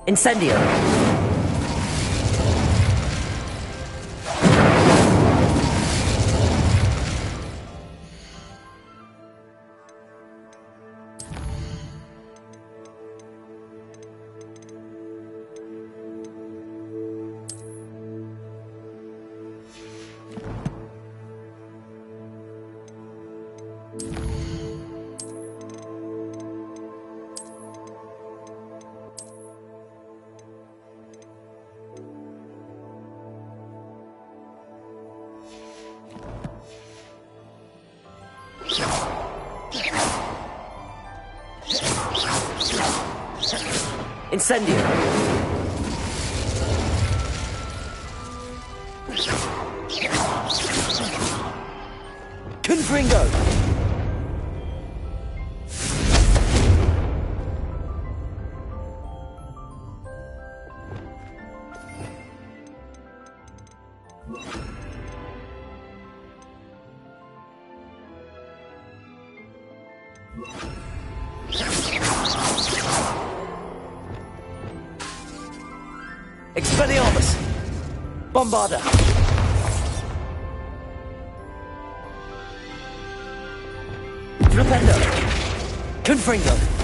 Incendio! Incendio! Confringo! Expelliarmus! Bombarda! Flipendo! Confringo!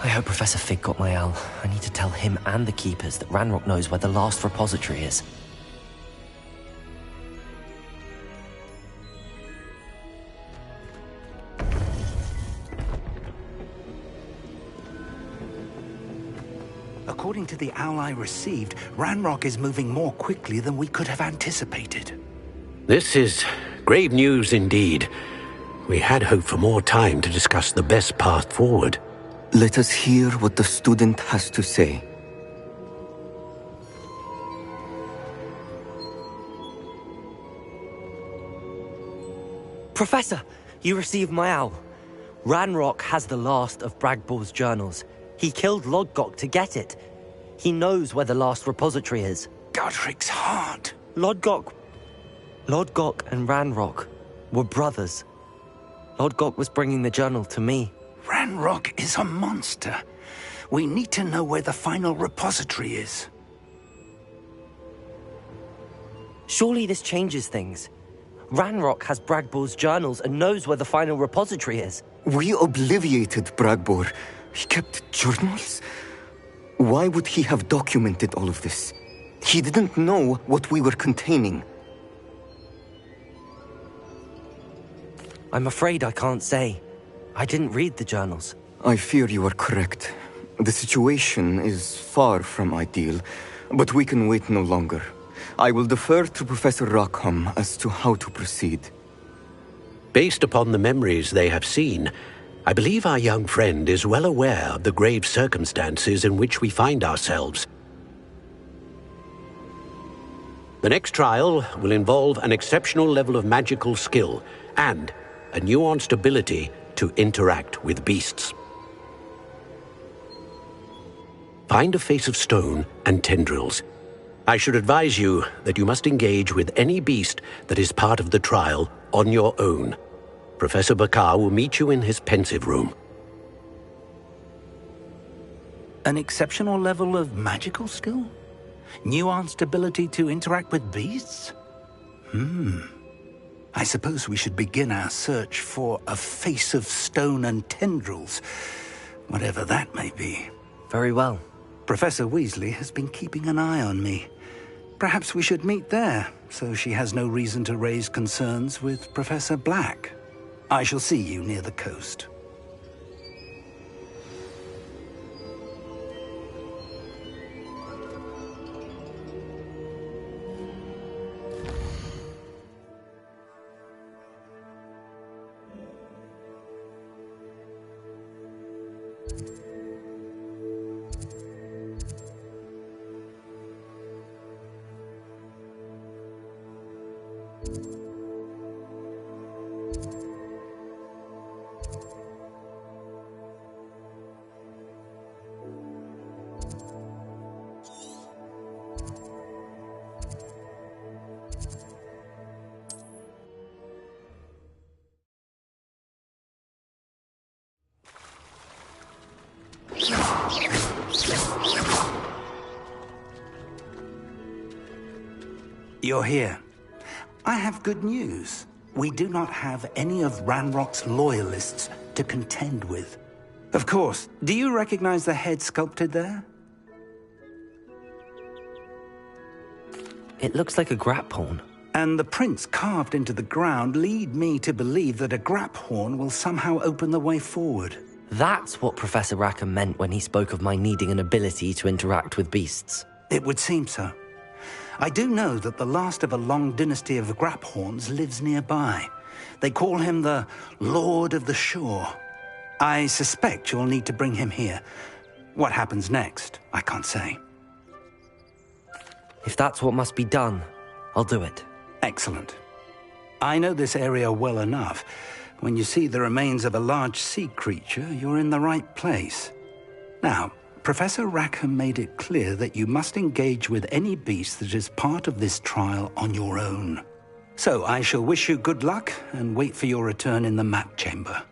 I hope Professor Fig got my owl. I need to tell him and the Keepers that Ranrock knows where the last repository is. According to the owl I received, Ranrock is moving more quickly than we could have anticipated. This is grave news indeed. We had hoped for more time to discuss the best path forward. Let us hear what the student has to say. Professor, you received my owl. Ranrock has the last of Bragbor's journals. He killed Lodgok to get it. He knows where the last repository is. Godric's heart. Lodgok and Ranrock were brothers. Lodgok was bringing the journal to me. Ranrock is a monster. We need to know where the final repository is. Surely this changes things. Ranrock has Bragbor's journals and knows where the final repository is. We obliviated Bragbor. He kept journals? Why would he have documented all of this? He didn't know what we were containing. I'm afraid I can't say. I didn't read the journals. I fear you are correct. The situation is far from ideal, but we can wait no longer. I will defer to Professor Rockham as to how to proceed. Based upon the memories they have seen, I believe our young friend is well aware of the grave circumstances in which we find ourselves. The next trial will involve an exceptional level of magical skill and a nuanced ability to interact with beasts. Find a face of stone and tendrils. I should advise you that you must engage with any beast that is part of the trial on your own. Professor Bakar will meet you in his pensive room. An exceptional level of magical skill? Nuanced ability to interact with beasts? I suppose we should begin our search for a face of stone and tendrils, whatever that may be. Very well. Professor Weasley has been keeping an eye on me. Perhaps we should meet there, so she has no reason to raise concerns with Professor Black. I shall see you near the coast. You're here. I have good news. We do not have any of Ranrock's loyalists to contend with. Of course, do you recognize the head sculpted there? It looks like a grap horn. And the prints carved into the ground lead me to believe that a grap horn will somehow open the way forward. That's what Professor Rackham meant when he spoke of my needing an ability to interact with beasts. It would seem so. I do know that the last of a long dynasty of Graphorns lives nearby. They call him the Lord of the Shore. I suspect you'll need to bring him here. What happens next, I can't say. If that's what must be done, I'll do it. Excellent. I know this area well enough. When you see the remains of a large sea creature, you're in the right place. Now, Professor Rackham made it clear that you must engage with any beast that is part of this trial on your own. So I shall wish you good luck and wait for your return in the map chamber.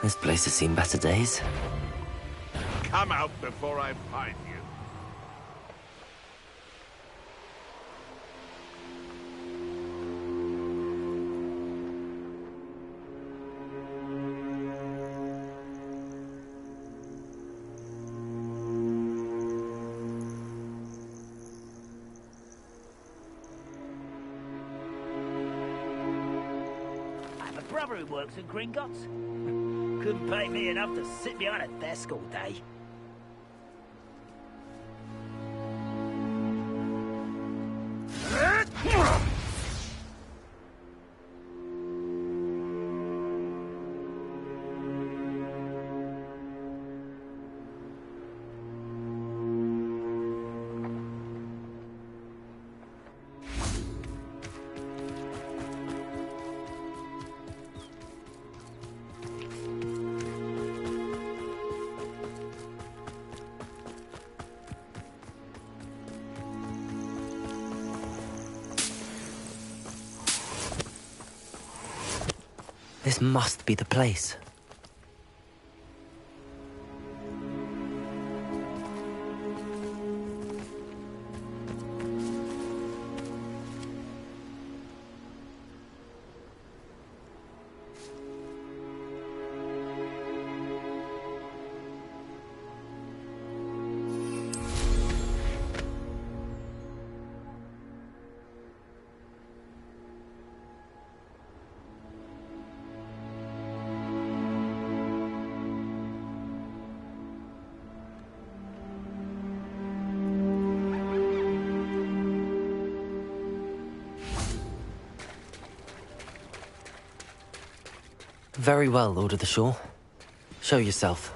This place has seen better days. Come out before I find you. I have a brother who works at Gringotts. Couldn't pay me enough to sit behind a desk all day. This must be the place. Very well, Lord of the Shore. Show yourself.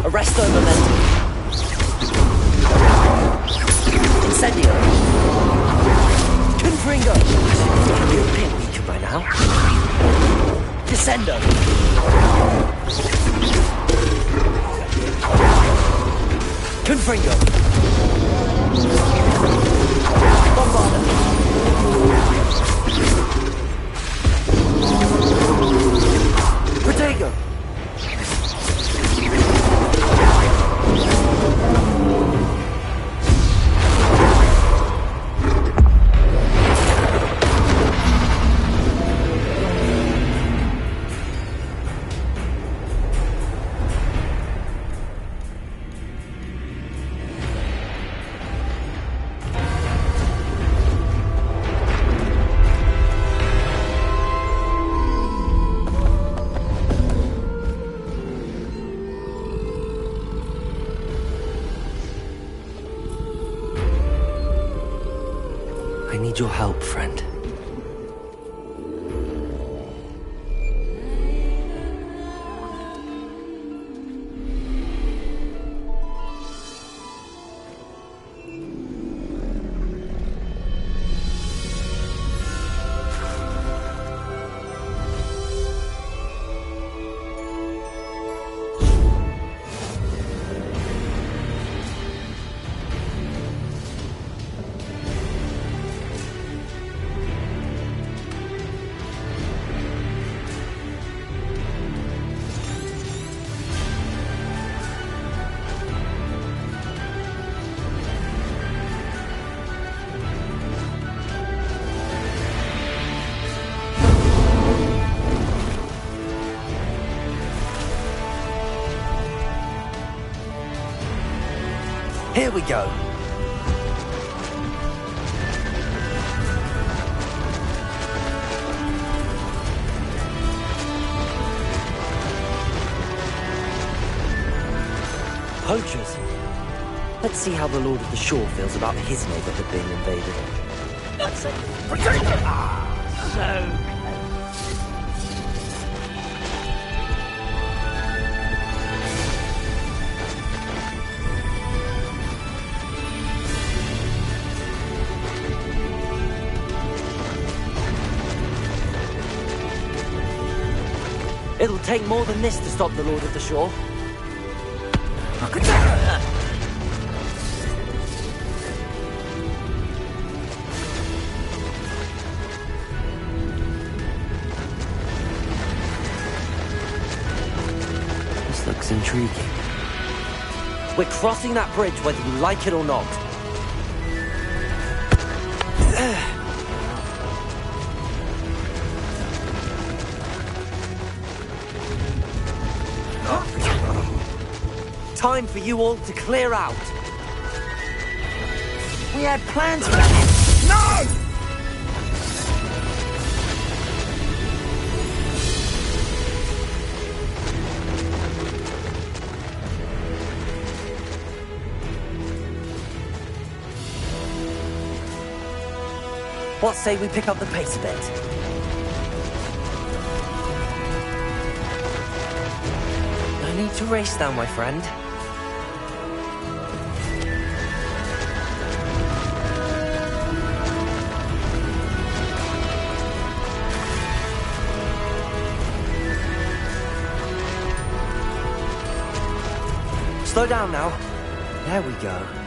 Arresto momentum. Incendio. Confringo. You're a bit weaker by now. Descendo. Confringo. Bombarda. Protego. I need your help, friend. Here we go. Poachers. Let's see how the Lord of the Shore feels about his neighborhood being invaded. That's it. Protect it! So It'll take more than this to stop the Lord of the Shore. This looks intriguing. We're crossing that bridge whether you like it or not. Time for you all to clear out. we had plans for that. No! What say we pick up the pace a bit? No need to race now, my friend. Slow down now. There we go.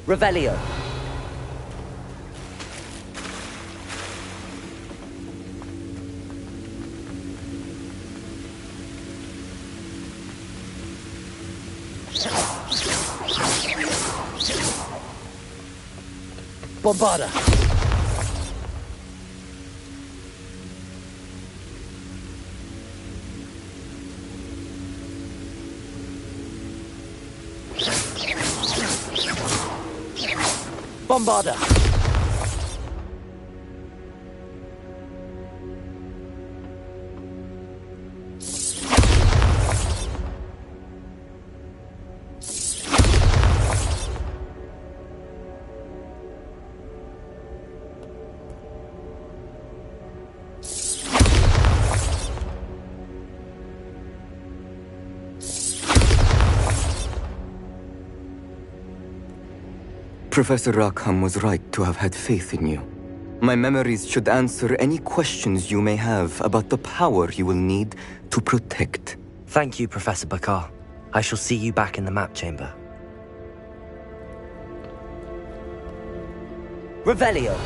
Revelio. Bombarda. Bombarda. Professor Rackham was right to have had faith in you. My memories should answer any questions you may have about the power you will need to protect. Thank you, Professor Bakar. I shall see you back in the map chamber. Revelio.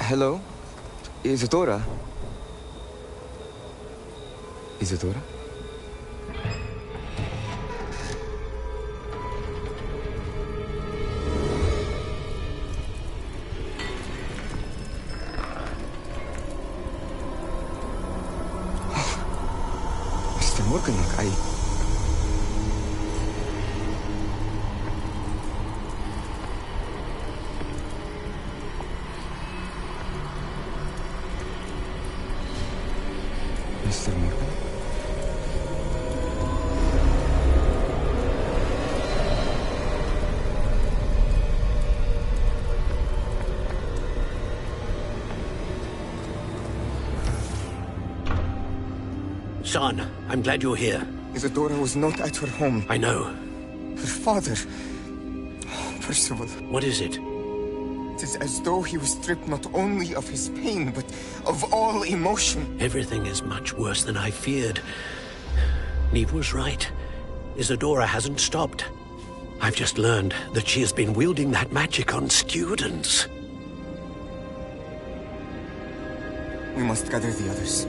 Hello? Isadora? Isadora? Mr. Morganlock, Mr. Morgan? Son, I'm glad you're here. Isadora was not at her home. I know. Her father... Percival. What is it? It is as though he was stripped not only of his pain, but of all emotion. Everything is much worse than I feared. Neve was right. Isadora hasn't stopped. I've just learned that she has been wielding that magic on students. We must gather the others.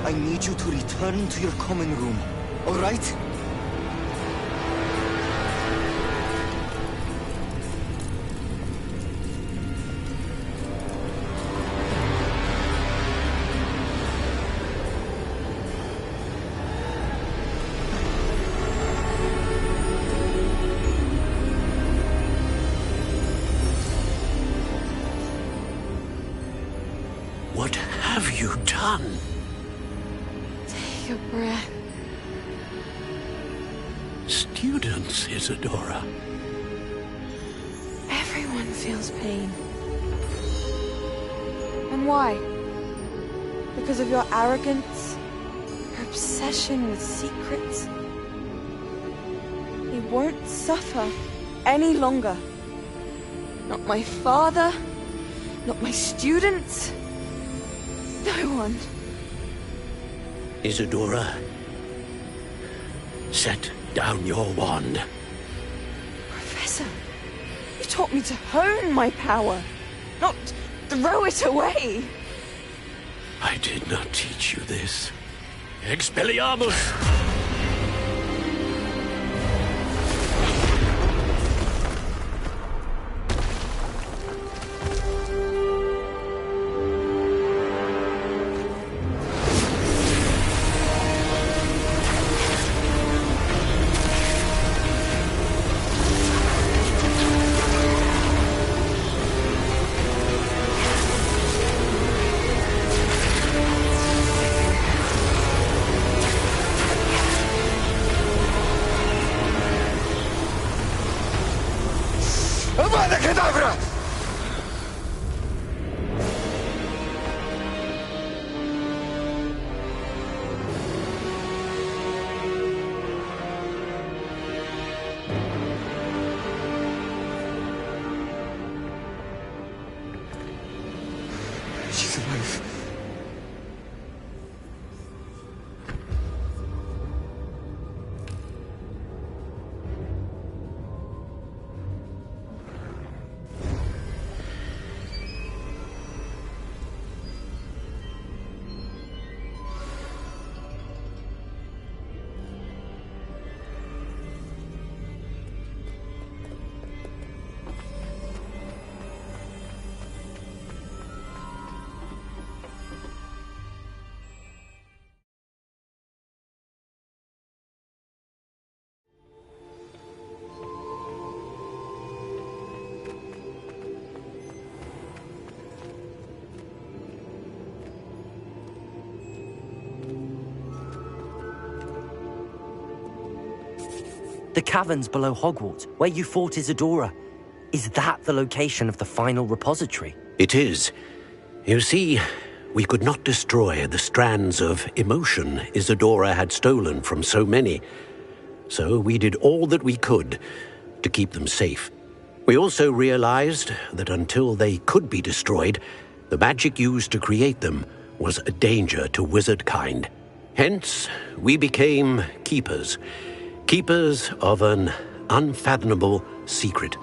I need you to return to your common room, all right? What have you done? Take a breath. Students, Isadora. Everyone feels pain. And why? Because of your arrogance? Your obsession with secrets? He won't suffer any longer. Not my father, not my students, no one. Isadora, set down your wand. Professor, you taught me to hone my power, not throw it away. I did not teach you this. Expelliarmus! Avada Kedavra! She's alive. The caverns below Hogwarts, where you fought Isadora. Is that the location of the final repository? It is. You see, we could not destroy the strands of emotion Isadora had stolen from so many. So we did all that we could to keep them safe. We also realized that until they could be destroyed, the magic used to create them was a danger to wizard kind. Hence, we became keepers. Keepers of an unfathomable secret.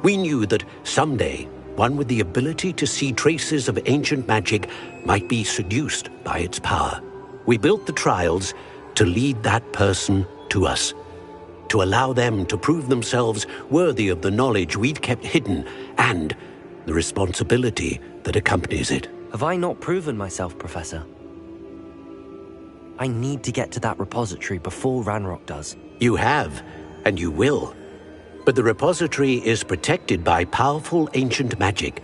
We knew that someday, one with the ability to see traces of ancient magic might be seduced by its power. We built the trials to lead that person to us, to allow them to prove themselves worthy of the knowledge we'd kept hidden and the responsibility that accompanies it. Have I not proven myself, Professor? I need to get to that repository before Ranrock does. You have, and you will. But the repository is protected by powerful ancient magic.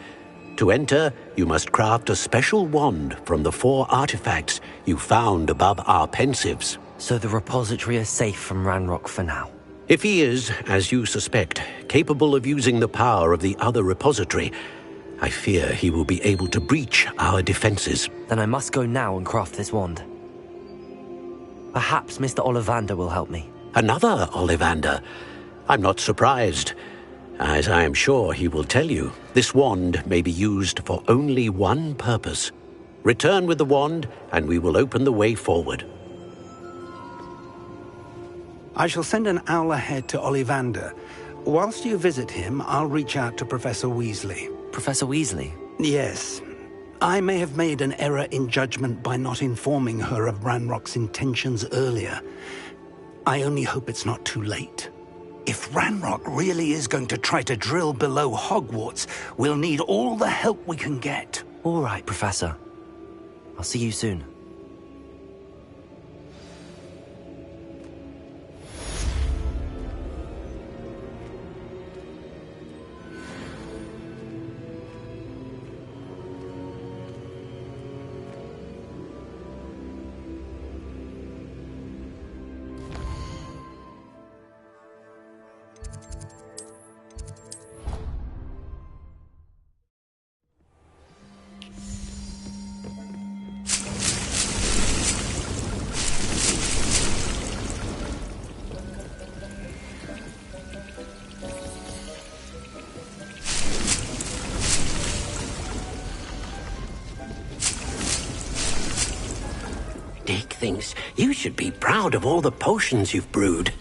To enter, you must craft a special wand from the 4 artifacts you found above our pensives. So the repository is safe from Ranrock for now. If he is, as you suspect, capable of using the power of the other repository, I fear he will be able to breach our defenses. Then I must go now and craft this wand. Perhaps Mr. Ollivander will help me. Another Ollivander? I'm not surprised. As I am sure he will tell you, this wand may be used for only one purpose. Return with the wand, and we will open the way forward. I shall send an owl ahead to Ollivander. Whilst you visit him, I'll reach out to Professor Weasley. Professor Weasley? Yes. I may have made an error in judgment by not informing her of Ranrock's intentions earlier. I only hope it's not too late. If Ranrock really is going to try to drill below Hogwarts, we'll need all the help we can get. All right, Professor. I'll see you soon. Dick thinks you should be proud of all the potions you've brewed.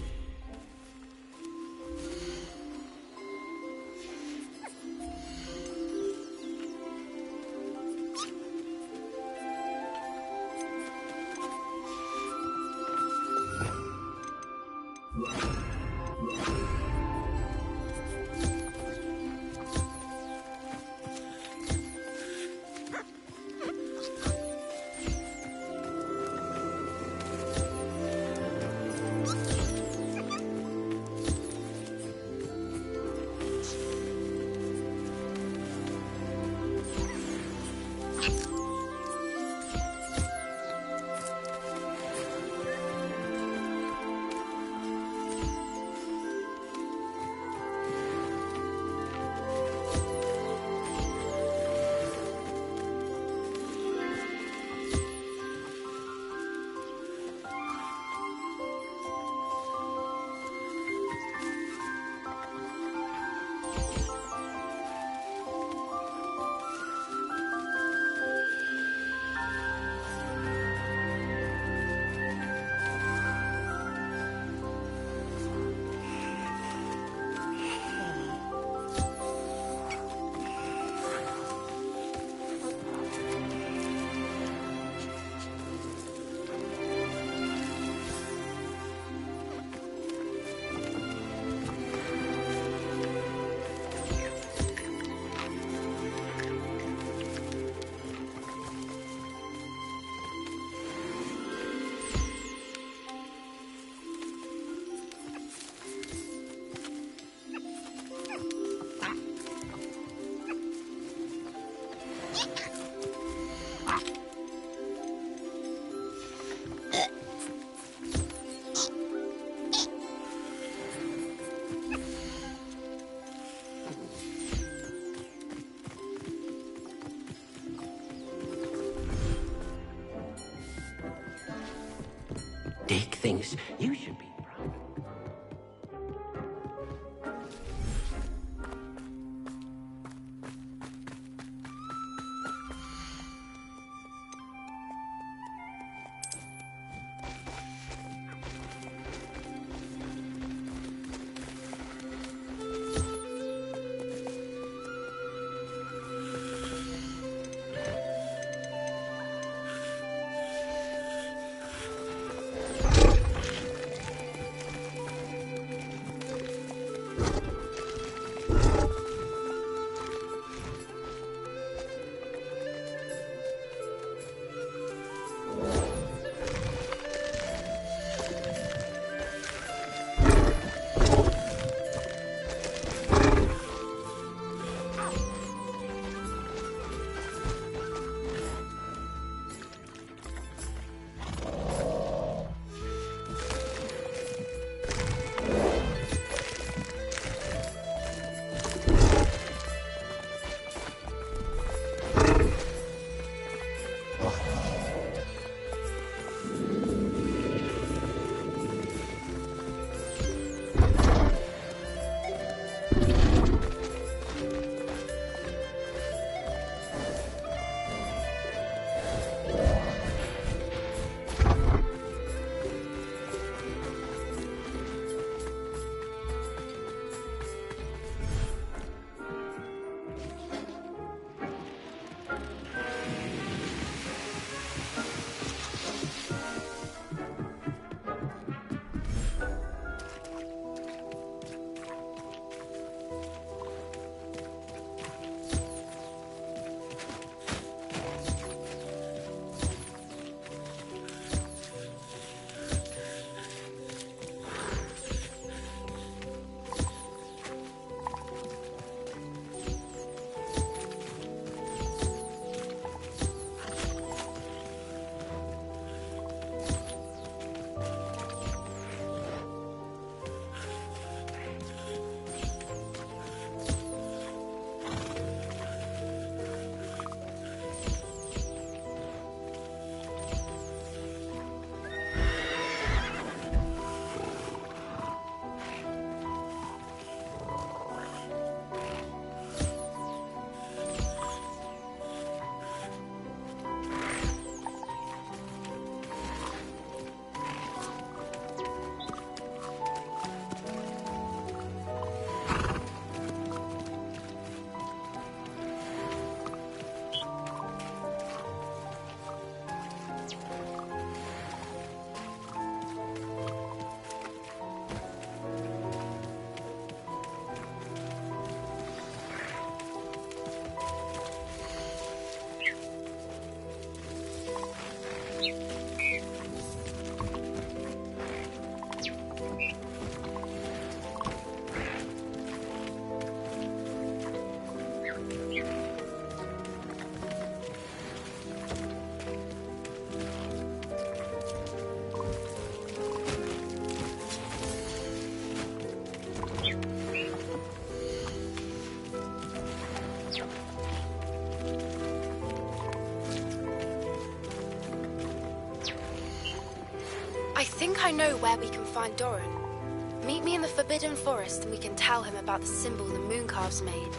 Dick thinks you should be proud. I think I know where we can find Doran. Meet me in the Forbidden Forest and we can tell him about the symbol the Mooncalves made.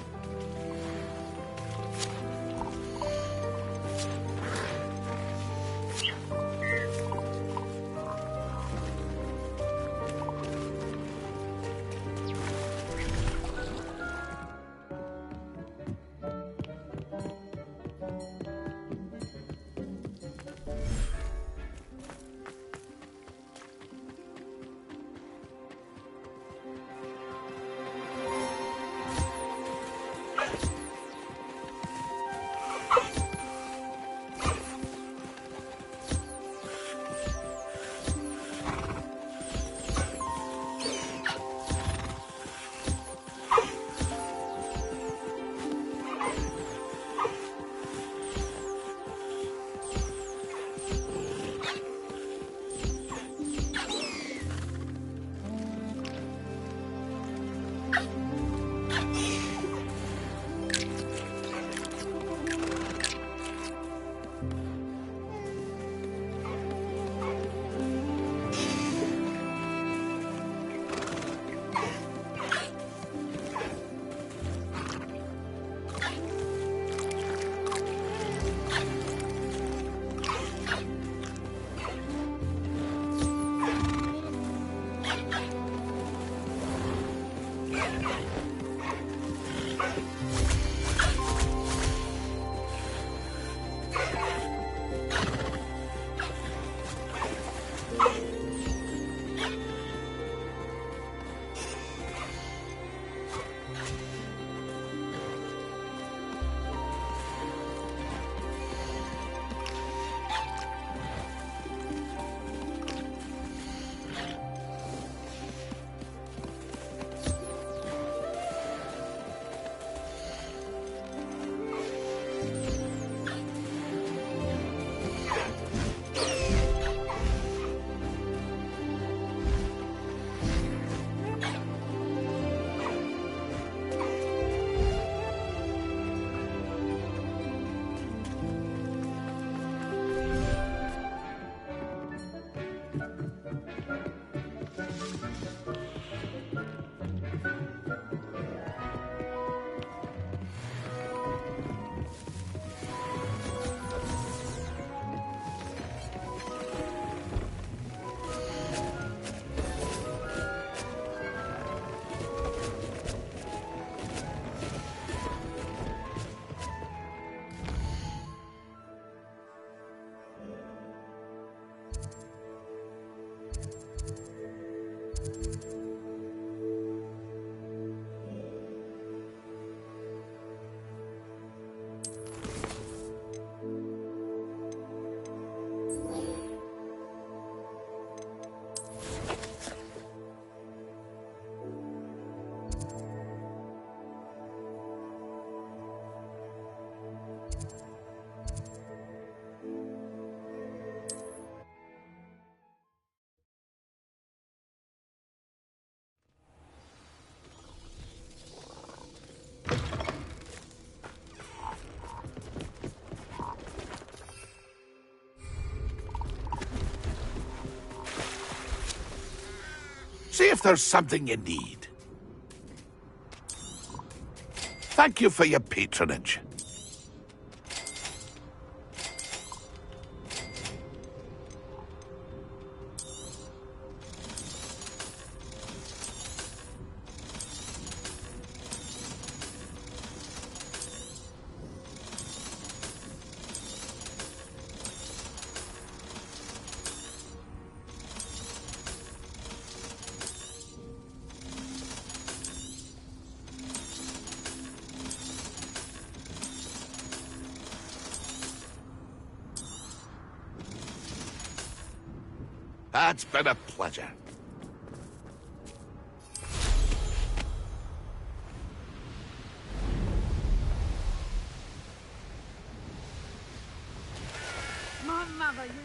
See if there's something you need. Thank you for your patronage. It's been a pleasure. My mother used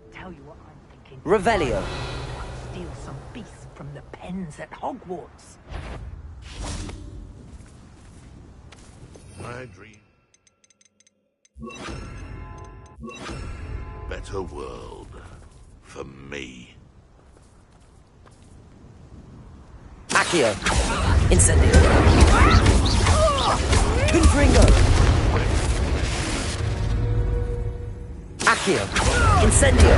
to tell you what I'm thinking. Revelio. Steal some beast from the pens at Hogwarts. My dream. Better world for me. Accio! Incendio! Confringo! Accio! Incendio!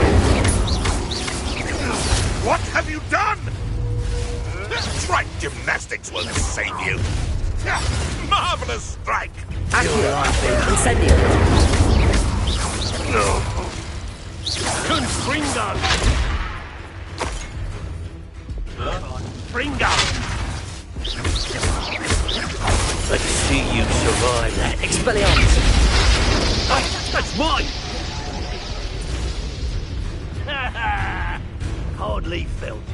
What have you done? Strike gymnastics won't save you. Marvelous strike! Accio! Incendio! Confringo! Fringo! Let's see you survive that. Expelliarmus! That's mine! Hardly felt it.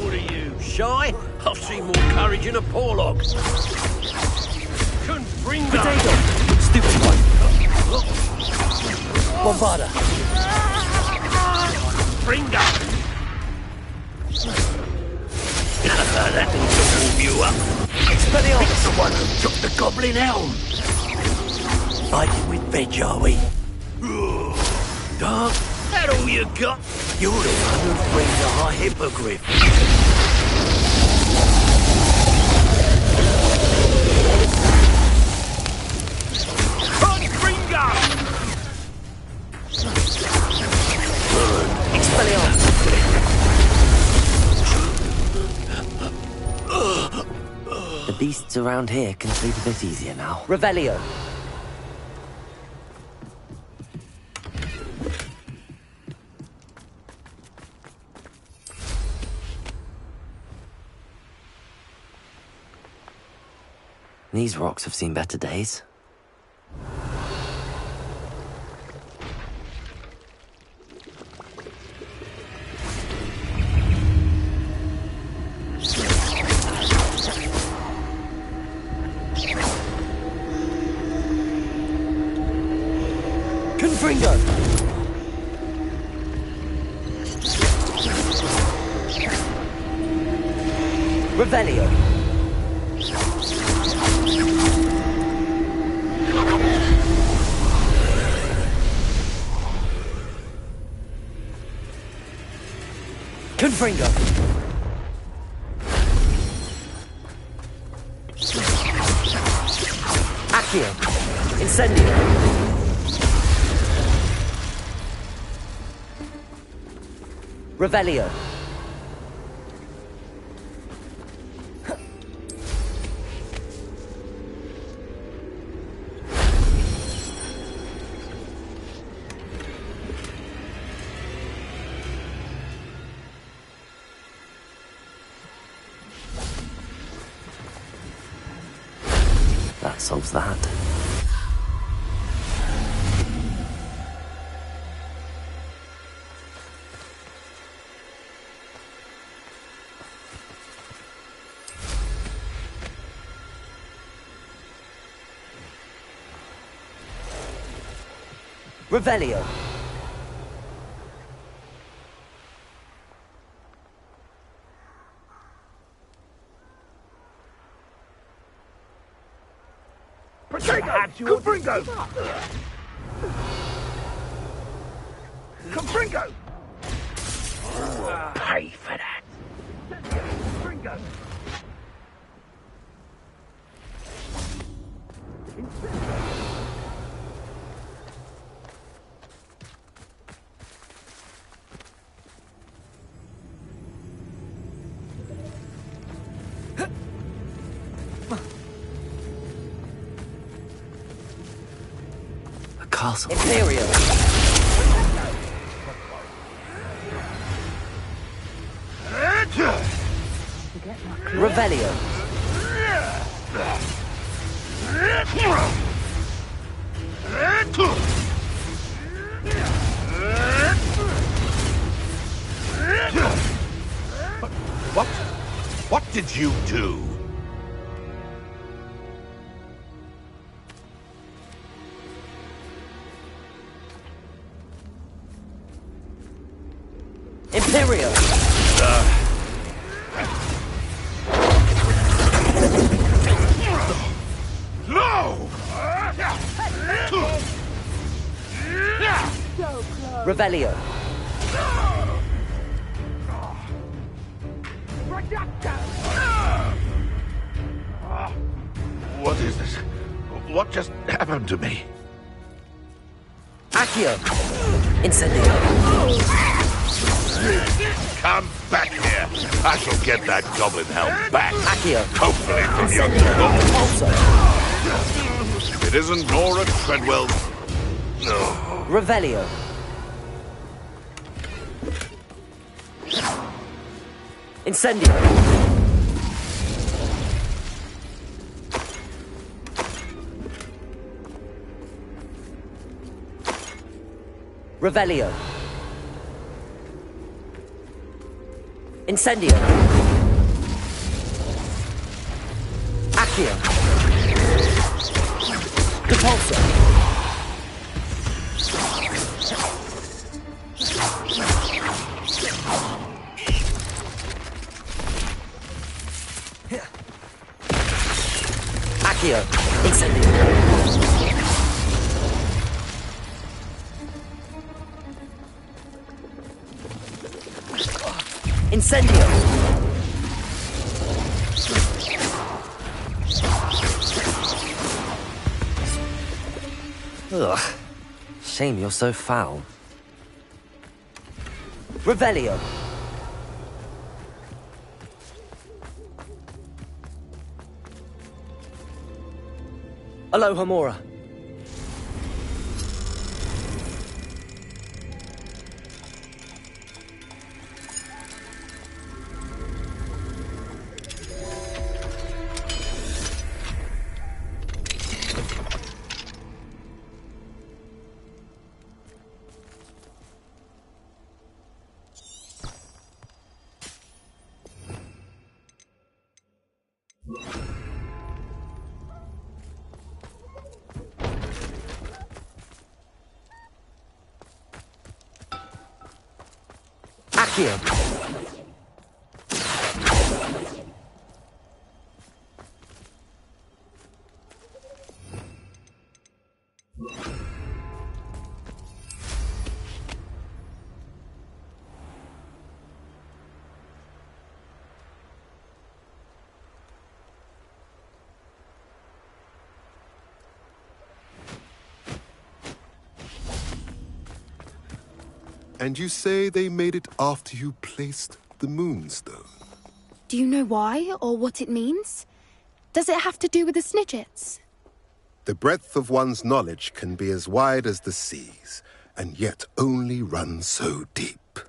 What are you, shy? I've seen more courage in a porlock. Confringo! Potato! Stupid one! Bombarda! Fringo! That thing to warm you up. Expelliarmus! It's the one who took the Goblin Helm. Fighting with veg, are we? Dark, that all you got? You're the one who brings our hippogriff. Fringo! Expelliarmus! The beasts around here can sleep a bit easier now. Revelio! These rocks have seen better days. Confringo! Revelio! Confringo! Accio! Incendio! Revelio! That solves that. Revelio. Confringo! Confringo! Pay for that. Confringo! Castle. Imperial. Revelio. What did you do? Barrier! No! Revelio. What is this? What just happened to me? Accio. Incendio. Come back here. I shall get that goblin helm back. Accio. Hopefully from your Incendio. Repulsor. If it isn't Nora Treadwell... No. Revelio. Incendio. Revelio. Incendio. Accio. Repulsor. Accio. Incendio. Incendio! Ugh. Shame you're so foul. Revelio! Aloha Mora. Accio. And you say they made it after you placed the Moonstone? Do you know why, or what it means? Does it have to do with the Snidgets? The breadth of one's knowledge can be as wide as the seas, and yet only run so deep.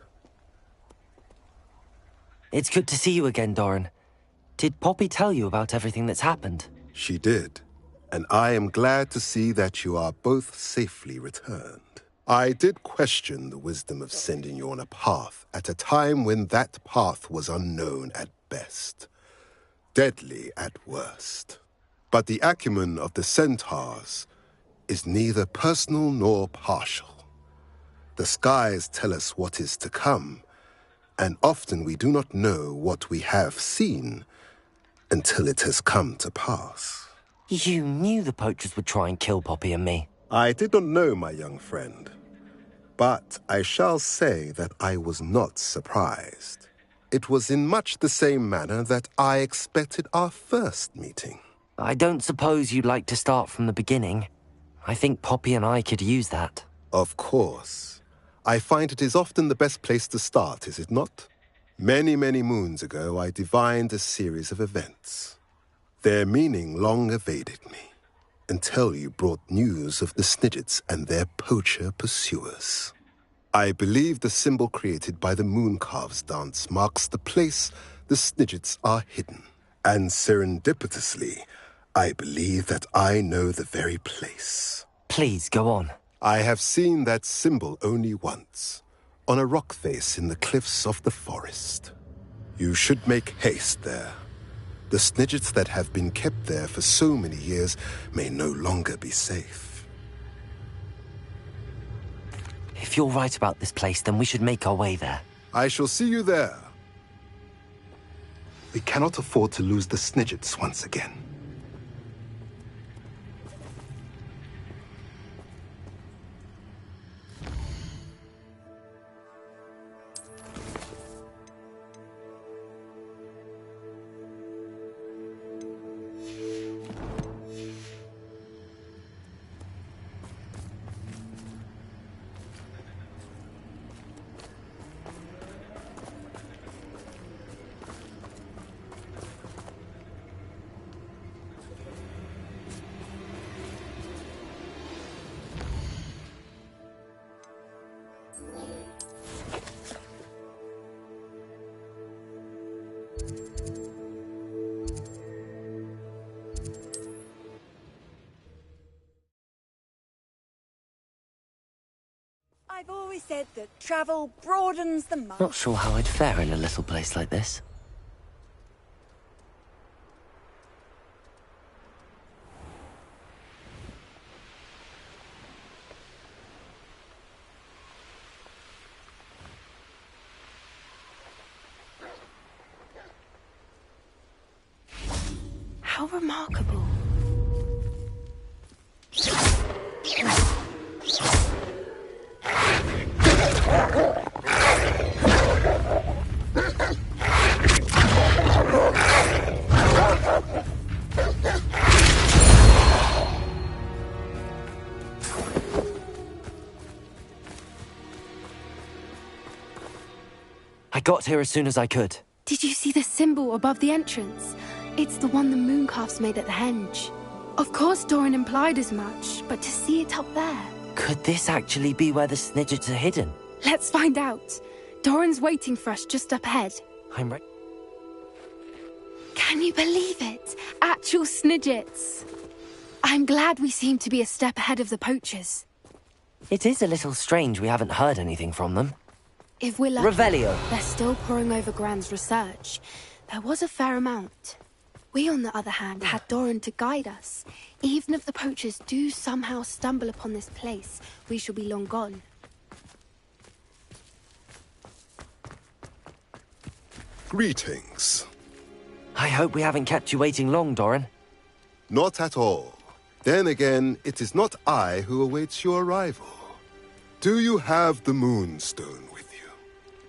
It's good to see you again, Doran. Did Poppy tell you about everything that's happened? She did, and I am glad to see that you are both safely returned. I did question the wisdom of sending you on a path at a time when that path was unknown at best, deadly at worst. But the acumen of the centaurs is neither personal nor partial. The skies tell us what is to come, and often we do not know what we have seen until it has come to pass. You knew the poachers would try and kill Poppy and me. I did not know, my young friend. But I shall say that I was not surprised. It was in much the same manner that I expected our first meeting. I don't suppose you'd like to start from the beginning. I think Poppy and I could use that. Of course. I find it is often the best place to start, is it not? Many, many moons ago, I divined a series of events. Their meaning long evaded me, until you brought news of the Snidgets and their poacher pursuers. I believe the symbol created by the Mooncalves dance marks the place the Snidgets are hidden. And serendipitously, I believe that I know the very place. Please, go on. I have seen that symbol only once, on a rock face in the cliffs of the forest. You should make haste there. The Snidgets that have been kept there for so many years may no longer be safe. If you're right about this place, then we should make our way there. I shall see you there. We cannot afford to lose the Snidgets once again. I've always said that travel broadens the mind. Not sure how I'd fare in a little place like this. How remarkable. I got here as soon as I could. Did you see the symbol above the entrance? It's the one the mooncalfs made at the henge. Of course Doran implied as much, but to see it up there... Could this actually be where the Snidgets are hidden? Let's find out. Doran's waiting for us just up ahead. I'm right. Can you believe it? Actual Snidgets. I'm glad we seem to be a step ahead of the poachers. It is a little strange we haven't heard anything from them. If we're lucky, Revelio. They're still poring over Gran's research. There was a fair amount. We, on the other hand, had Doran to guide us. Even if the poachers do somehow stumble upon this place, we shall be long gone. Greetings. I hope we haven't kept you waiting long, Doran. Not at all. Then again, it is not I who awaits your arrival. Do you have the Moonstone with you?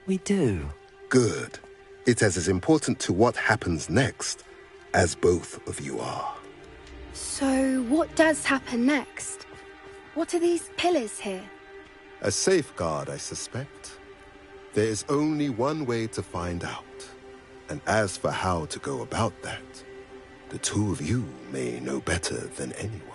We do. Good. It is as important to what happens next as both of you are. So, what does happen next? What are these pillars here? A safeguard, I suspect. There is only one way to find out. And as for how to go about that, the two of you may know better than anyone.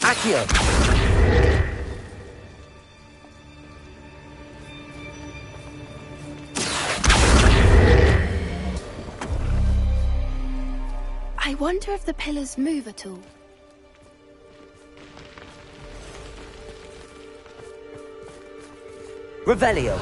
Accio! I wonder if the pillars move at all. Revelio!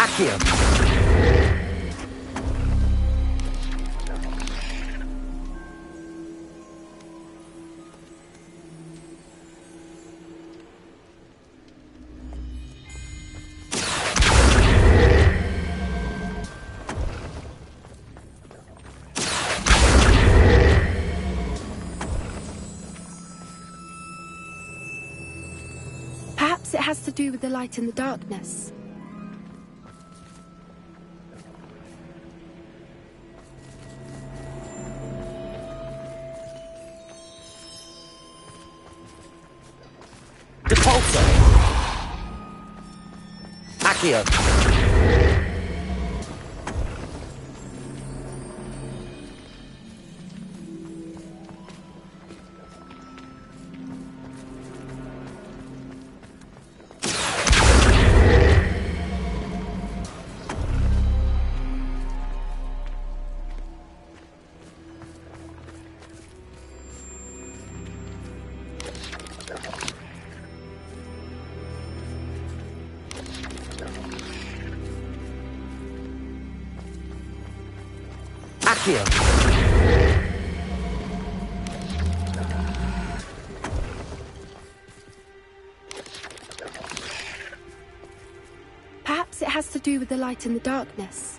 Accio! do with the light and the darkness. Repulsor! Accio! Accio! Perhaps it has to do with the light and the darkness.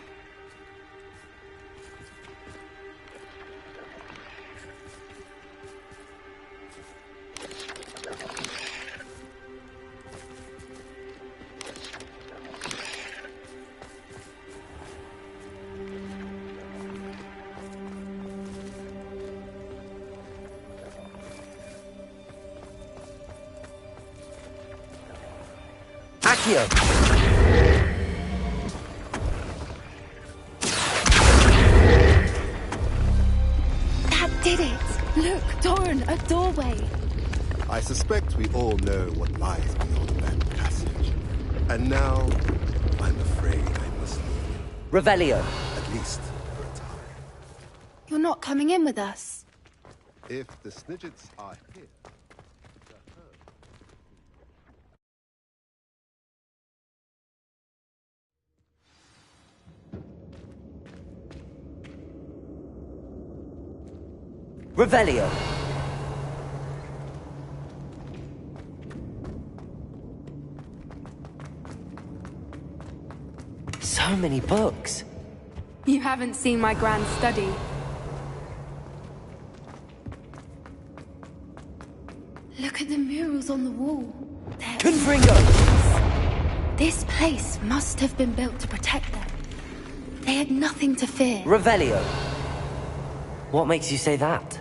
Accio! That did it! Look, Doran, a doorway! I suspect we all know what lies beyond that passage. And now, I'm afraid I must leave. Revelio! At least for a time. You're not coming in with us. If the Snidgets are here... Revelio! So many books. You haven't seen my grand study. Look at the murals on the wall. They're Confringo! This place must have been built to protect them. They had nothing to fear. Revelio! What makes you say that?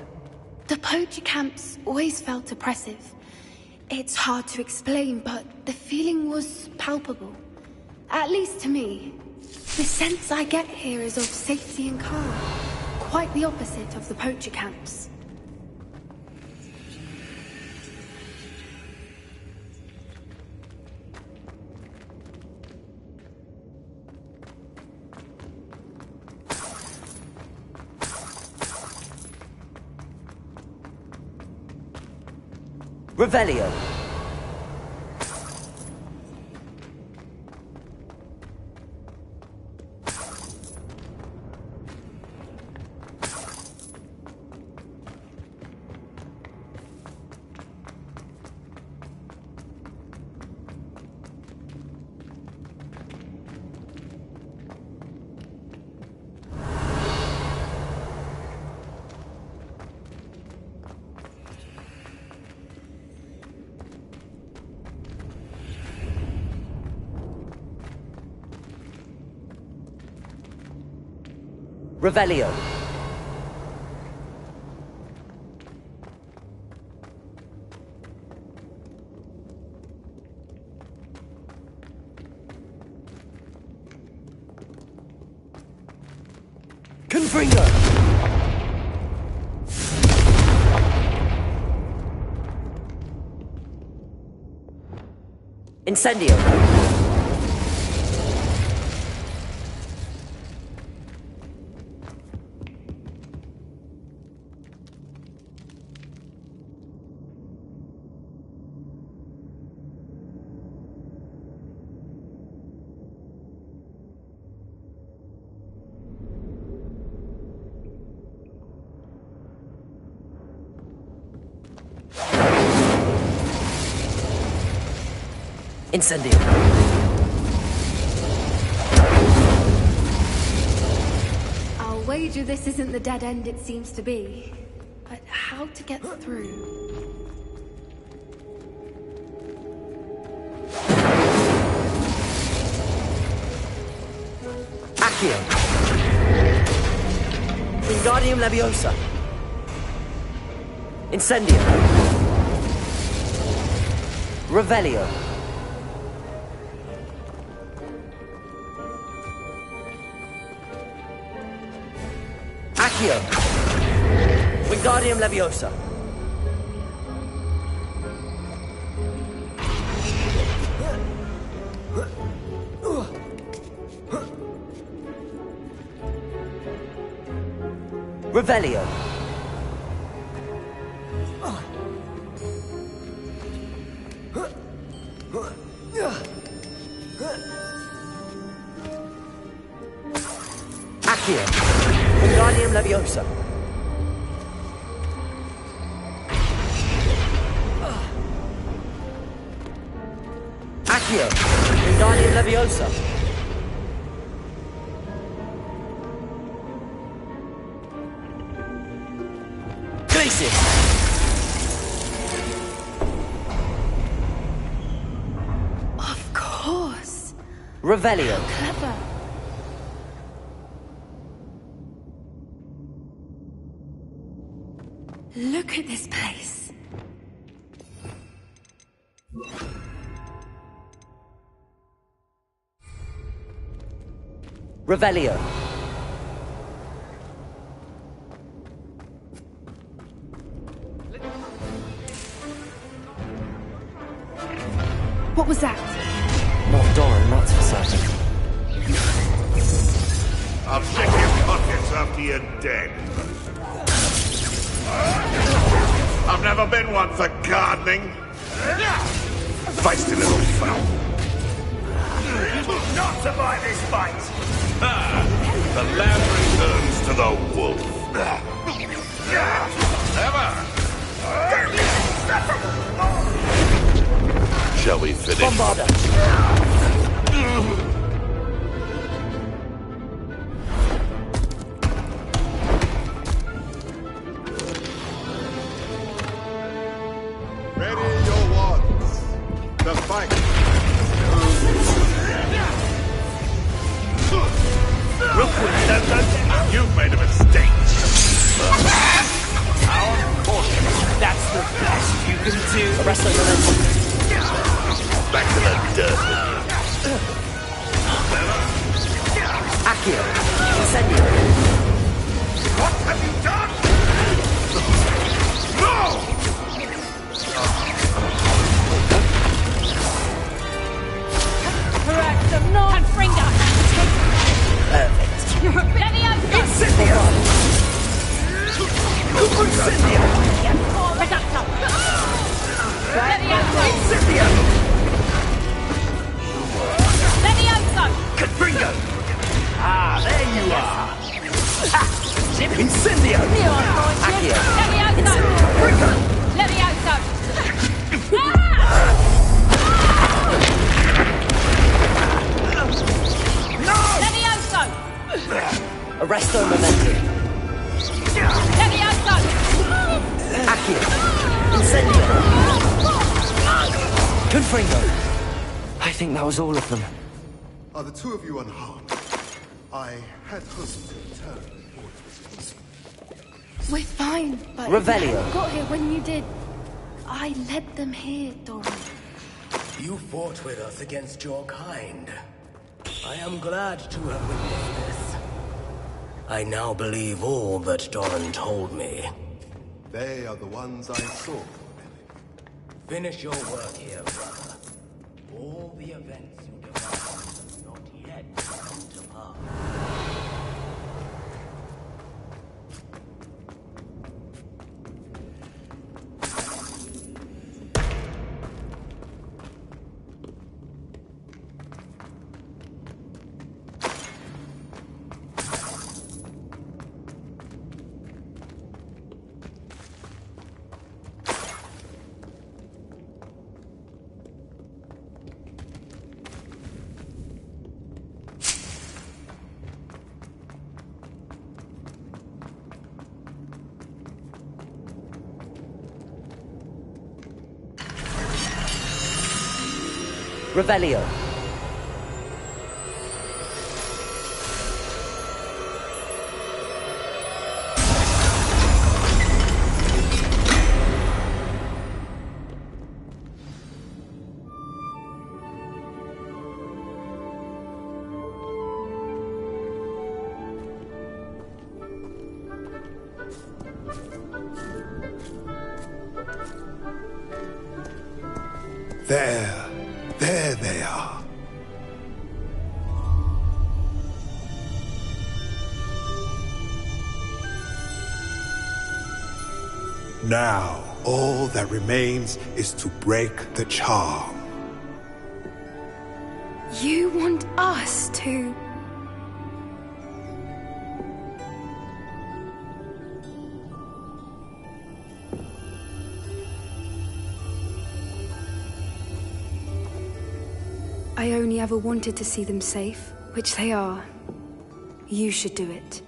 The poacher camps always felt oppressive. It's hard to explain, but the feeling was palpable. At least to me. The sense I get here is of safety and calm. Quite the opposite of the poacher camps. Revelio! Revelio! Confringo! Incendio! Incendio! I'll wager this isn't the dead end it seems to be. But how to get through? Accio. Wingardium Leviosa. Incendio. Revelio. Accio. Wingardium Leviosa. Revelio. Accio. Wingardium Leviosa. Accio. Wingardium Leviosa. Glacius. Of course. Revelio. Clever. Look at this place. Revelio. What was that? Not Doran, that's for certain. I'll check your pockets after you're dead. I've never been one for gardening. Feisty little fowl. Not survive this fight! The lamb returns to the wolf. Shall we finish? Bombarda. Ready your wands. The fight. Real quick, you've made a mistake. Our portion. That's the best you can do. Arresto momentum. Back to the dirt with you. Accio. Incendio. What have you done? No! Correct. No. Confringa. Perfect. Leviosa. Incendio! Incendio! Reducto. Incendio! Leviosa. Confringo! Ah, there you are! Ha! Incendio! Accio. Leviosa. Confringo! Leviosa. No! Leviosa. Arresto momentum. Leviosa. Accio. Incendio. Confringo. I think that was all of them. Are the two of you unharmed? I had hoped to return. We're fine, but Revelio. you hadn't got here when you did. I led them here, Doran. You fought with us against your kind. I am glad to have witnessed this. I now believe all that Doran told me. They are the ones I saw. Finish your work here, brother. All the events you devised have not yet come to pass. Revelio. There they are. Now, all that remains is to break the charm. You want us to... I only ever wanted to see them safe, which they are. You should do it.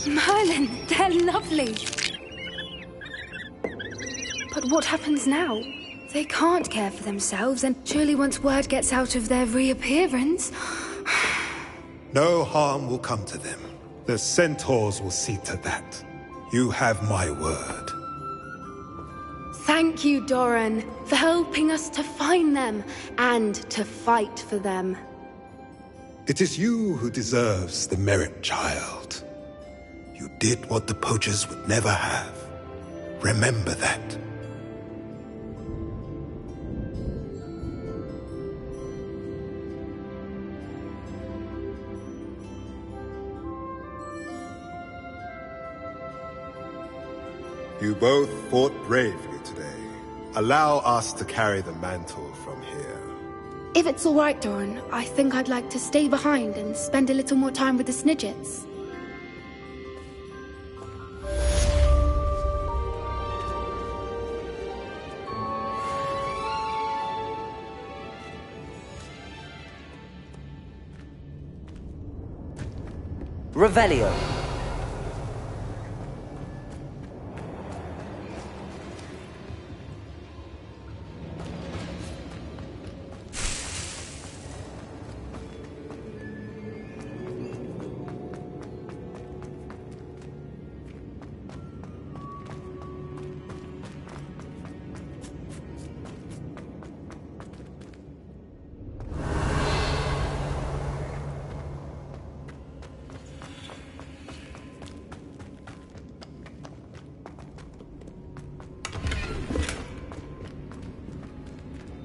Merlin, they're lovely. But what happens now? They can't care for themselves, and surely once word gets out of their reappearance... No harm will come to them. The centaurs will see to that. You have my word. Thank you, Doran, for helping us to find them, and to fight for them. It is you who deserves the merit, child. You did what the poachers would never have. Remember that. You both fought bravely today. Allow us to carry the mantle from here. If it's all right, Doran, I think I'd like to stay behind and spend a little more time with the Snidgets. Revelio.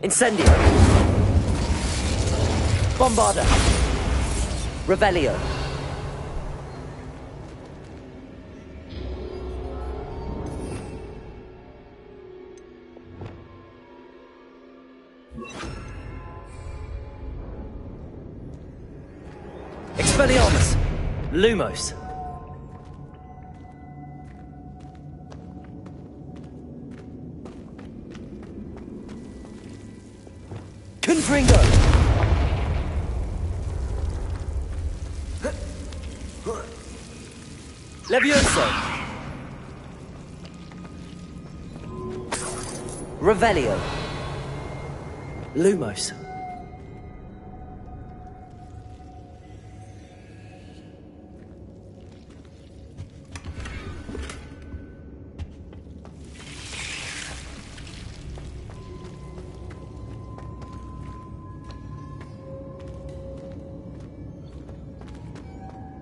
Incendio. Bombarda. Revelio. Expelliarmus. Lumos. Confringo! Levioso! Revelio! Lumos!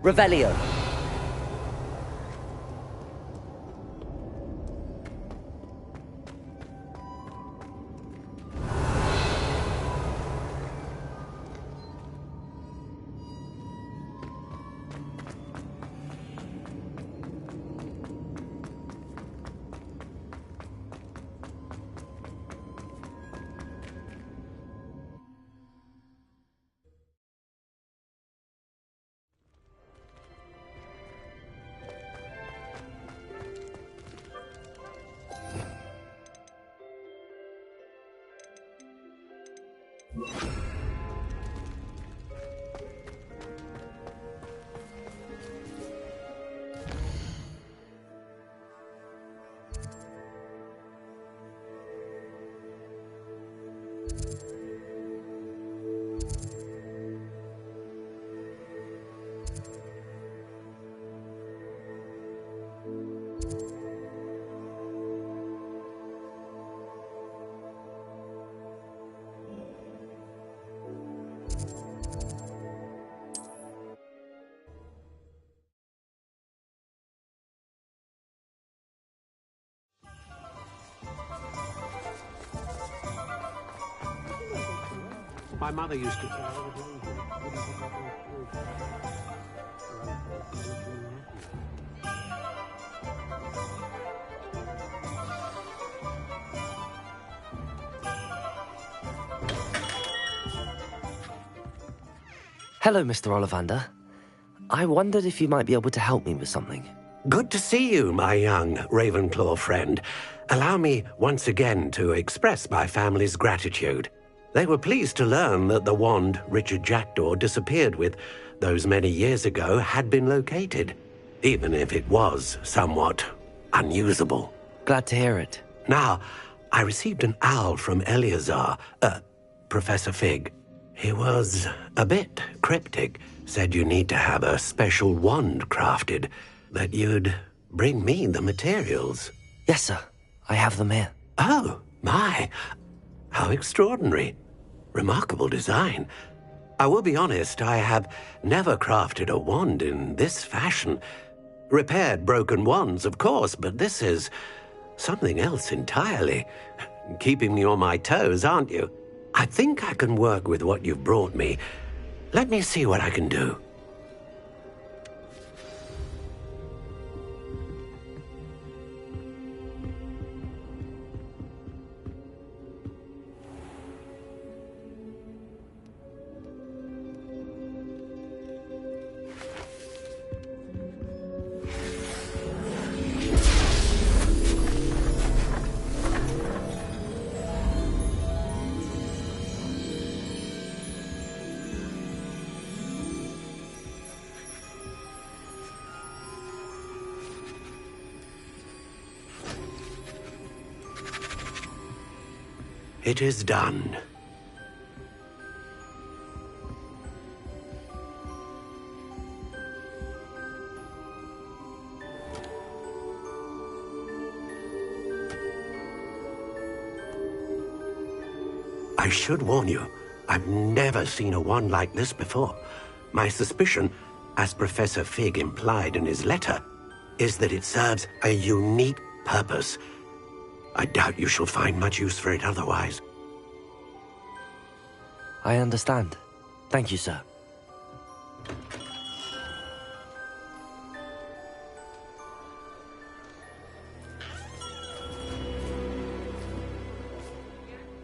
Revelio. My mother used to... Hello, Mr. Ollivander. I wondered if you might be able to help me with something. Good to see you, my young Ravenclaw friend. Allow me once again to express my family's gratitude. They were pleased to learn that the wand Richard Jackdaw disappeared with those many years ago had been located, even if it was somewhat unusable. Glad to hear it. Now, I received an owl from Eleazar, Professor Fig. He was a bit cryptic, said you need to have a special wand crafted, that you'd bring me the materials. Yes, sir. I have them here. Oh, my. How extraordinary. Remarkable design. I will be honest, I have never crafted a wand in this fashion. Repaired broken wands, of course, but this is something else entirely. Keeping me on my toes, aren't you? I think I can work with what you've brought me. Let me see what I can do. It is done. I should warn you, I've never seen a wand like this before. My suspicion, as Professor Fig implied in his letter, is that it serves a unique purpose. I doubt you shall find much use for it otherwise. I understand. Thank you, sir.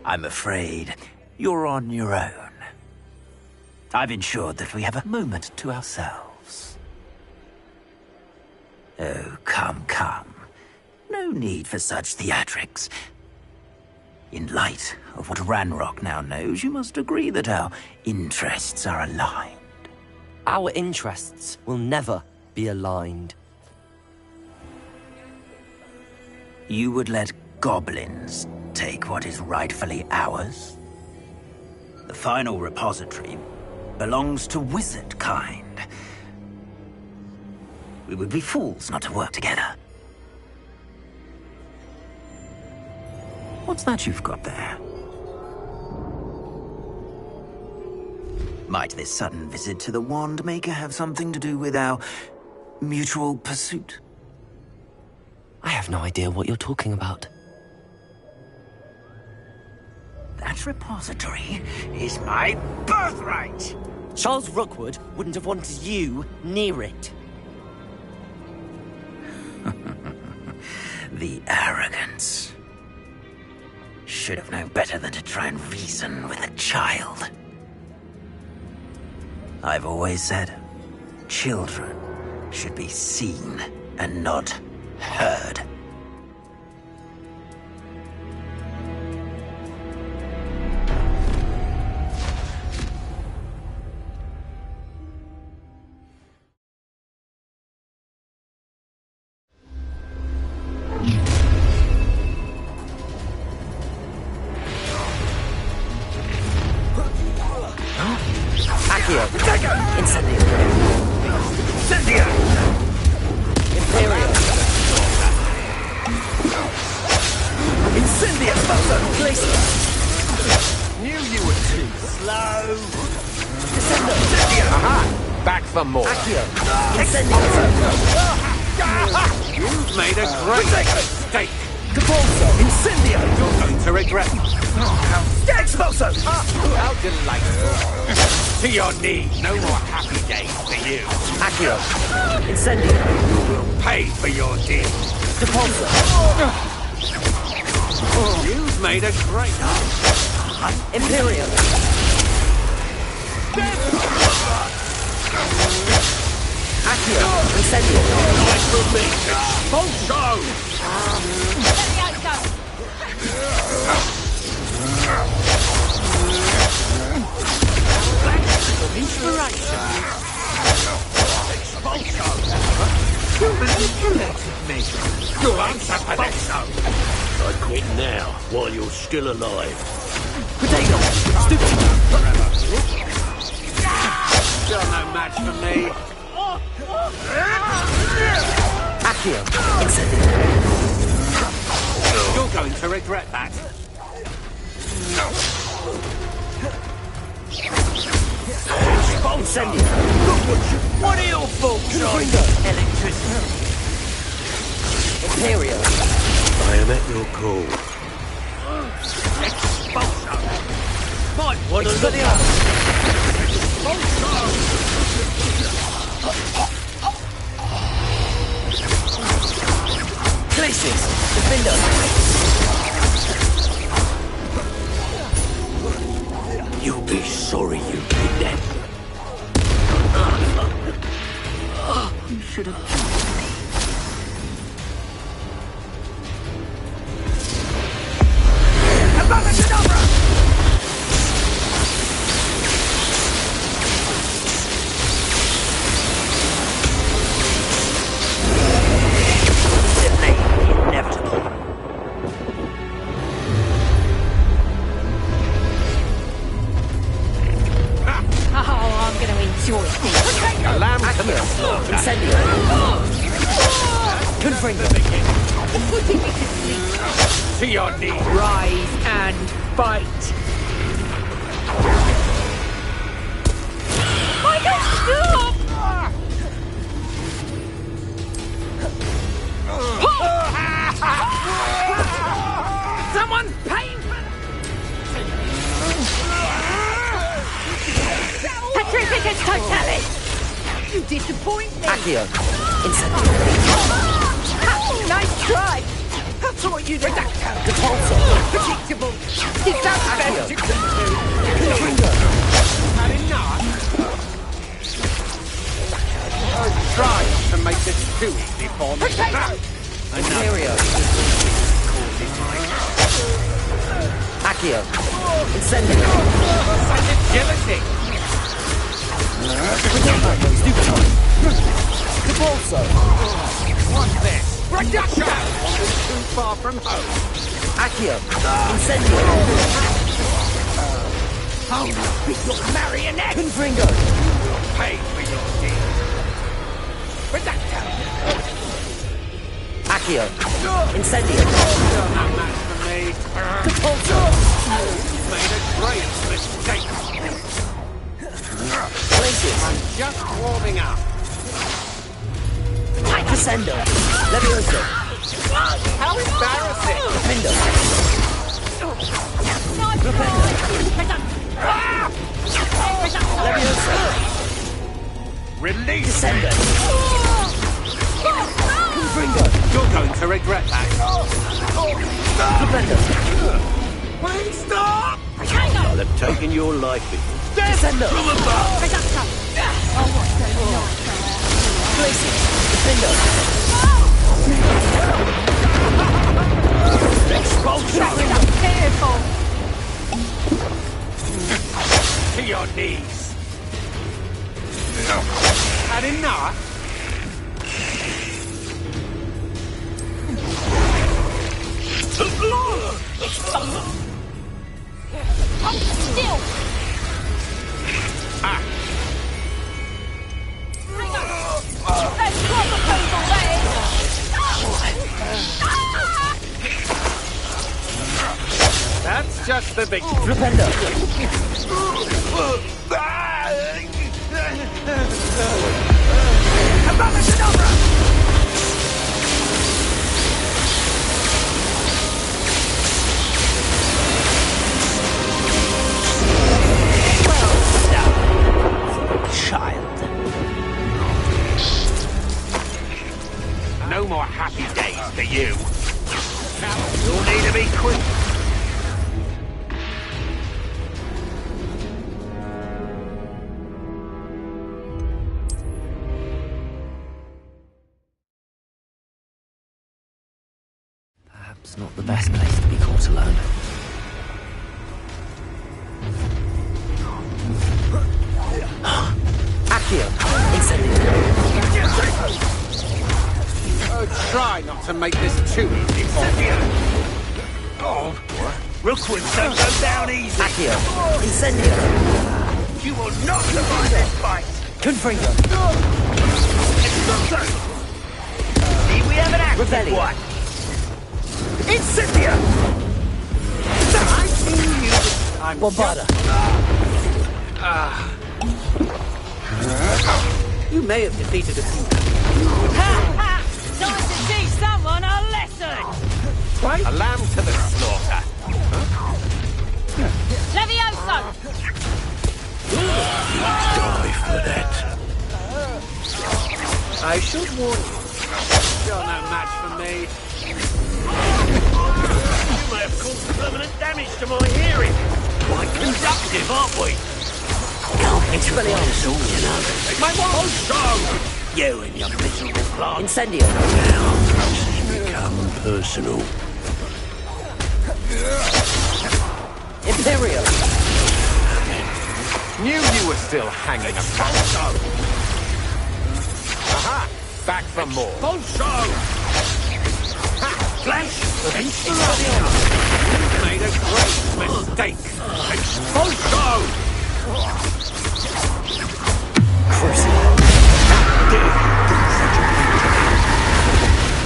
I'm afraid you're on your own. I've ensured that we have a moment to ourselves. Oh, come, come. No need for such theatrics. In light of what Ranrock now knows, you must agree that our interests are aligned. Our interests will never be aligned. You would let goblins take what is rightfully ours? The final repository belongs to wizard kind. We would be fools not to work together. What's that you've got there? Might this sudden visit to the Wand Maker have something to do with our mutual pursuit? I have no idea what you're talking about. That repository is my birthright! Charles Rookwood wouldn't have wanted you near it. The arrogance. Should have known better than to try and reason with a child. I've always said, children should be seen and not heard. You've made a great mistake! You're going to regret Expulso! How delightful. To your knees. No more happy days for you. Accio. Incendio. You will pay for your deeds. Depulso. You've made a great Imperium. Accio. Incendio. night for me. Expulso! Let the oats go. Inspiration. Expulso. You manipulated me. You answer Palexo. I quit now, while you're still alive. Potato. Stupid. You're no match for me. Accio. Incendio. You're going to regret that. Incendio. What are your faults, Electricity. Imperial. I am at your call. Expulso. Might want to look Expelliarmus. Glacius. Defender. You'll be sorry you did that. You should have... Delay the inevitable. Oh, I'm going to enjoy it. a lamb to the slaughter. Incendio. Confringo. Putting me to sleep. To your knees. Rise and fight. I can't stop! Someone's paying for Petrificus Totalis! You disappoint me! Accio. Incendio. Nice try! That's what you did. Depulso. Predictable! Is that best you can do? Confringo. Had enough? Try not to make this too easy for me. Imperio. Accio. Incendio. Agility. Depulso. What's this? Reduction! Wanders too far from home. Accio. Incendio. Oh, big your marionette! Confringo. Pay for your deeds. Reduction! Accio. Incendio. You're no match for me. Depulso. You've made a great mistake. Glacius. I'm just warming up. Crescendo. Levioso. How embarrassing! Defendo. Levioso. Release Descendo. Confringo. You're going to regret that. Defendo. Please stop! I'll have taken your life before. Descendo. Glacius. Defendo. Expulsion! Careful! To your knees. Had enough? Hold still! Ah. Hang on! That's proper people, that is! That's just the big... Rependo. quick. Perhaps not the best place to be caught alone. Accio, incendio. Oh, try not to make this too easy for you. Oh, Rookwood don't go down easy. Accio, incendio. You will not survive this fight. Confringo. We have an active Rebellion. one. Incendio. I'm Bombarda. You may have defeated a few. Ha! Time to teach someone a lesson! A lamb to the slaughter. Levioso! Die for that. I should warn you. You're no match for me. You may have caused permanent damage to my hearing. Quite conductive, aren't we? Expelliarmus. Take my one show! You and your miserable plant. Incendio. Become personal. Imperial. Knew you were still hanging about. Aha! Back for more. Bolsho! Flash! You made a great mistake. Bolsho!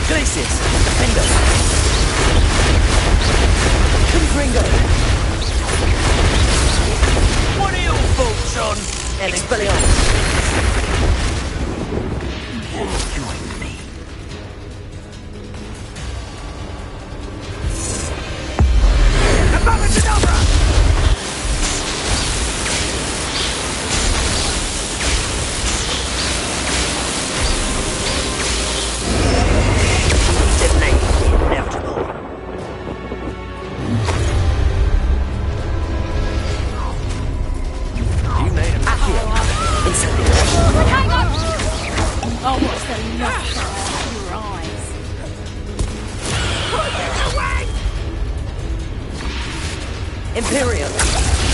Glacius. Defender. Confringo. What are your thoughts on Expelliarmus. join me? Abracadabra! Detonate the inevitable. You made it. Accio. Incendio. Oh, what's the look out your eyes? Imperial.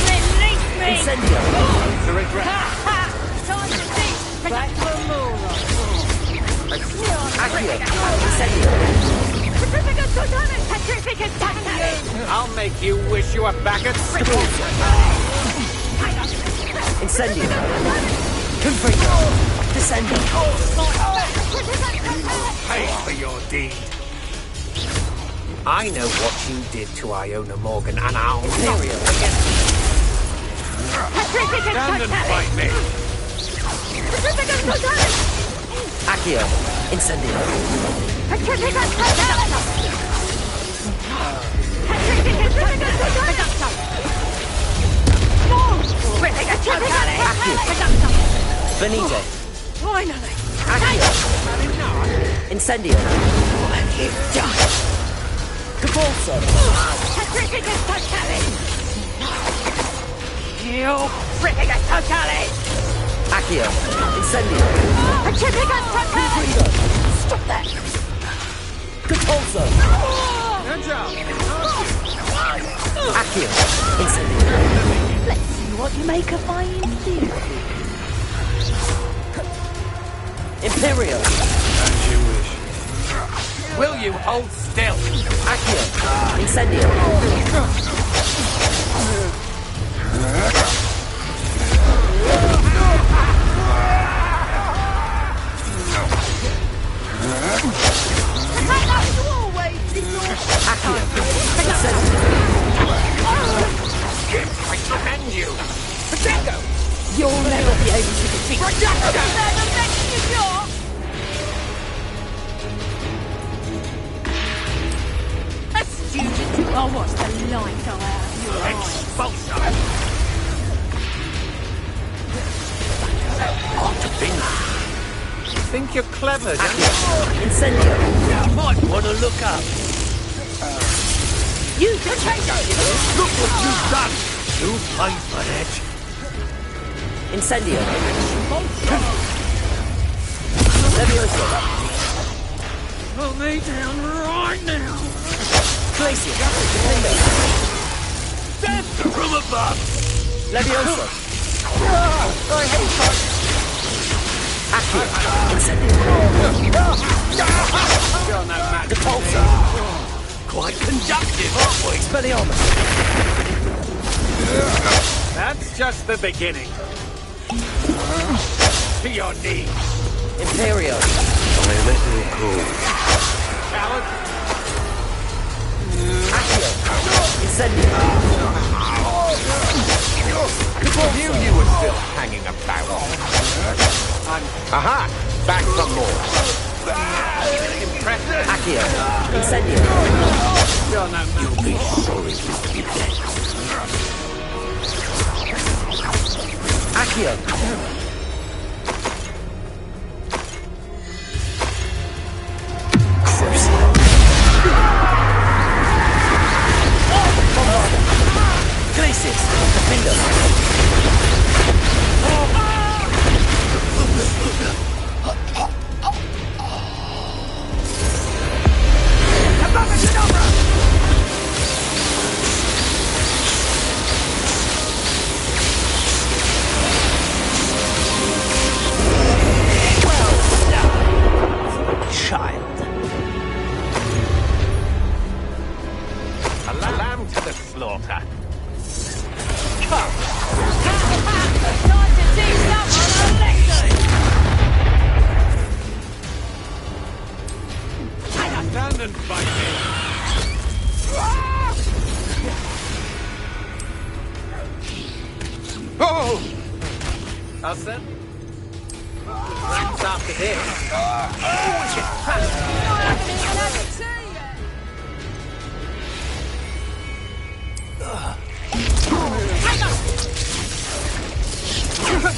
Release me! Incendio. To regret. Ha! Time to teach Black Valora. Accio. Incendio. I'll make you wish you were back at school. Incendio. Confringo. Descendo. Pay for your deed. I know what you did to Iona Morgan, and I'll Imperial. stand and fight me. Accio. Incendio. Benito. Finally! Accio. Incendio. What have you done? Capulso. You Frickigus Totale! Accio. Incendio. Confringo. Stop that! Capulso. Good job. Accio. Incendio. Let's see what you make of my inferior. Imperial. As you wish. Will you hold still? Accio. Incendio. Accio. Incendio. I command you. Potato! You'll never be able to defeat A student! I'll watch the light go out of your eyes. Expulsion! Think you're clever, don't you? Incendio. You might want to look up. You just take it! Look what you've done! You fight for it! Incendio. Levioso. Put me down right now! Glacier. Death from above! Levioso. Accio. Incendio. You're no match. Repulsor. Quite conductive, aren't we? Expelliarmus. That's just the beginning. To your knees. Imperio. Coward. Accio. Incendio. Knew you were still hanging about. Aha! Back some more. Impressive. Accio. Incendio. You're no match. You'll be sorry to be dead. Accio. Glacius. Defender. Child. A lamb to the slaughter. Time to teach someone a lesson! Stand and fight me. Oh! Us then? Rats after this.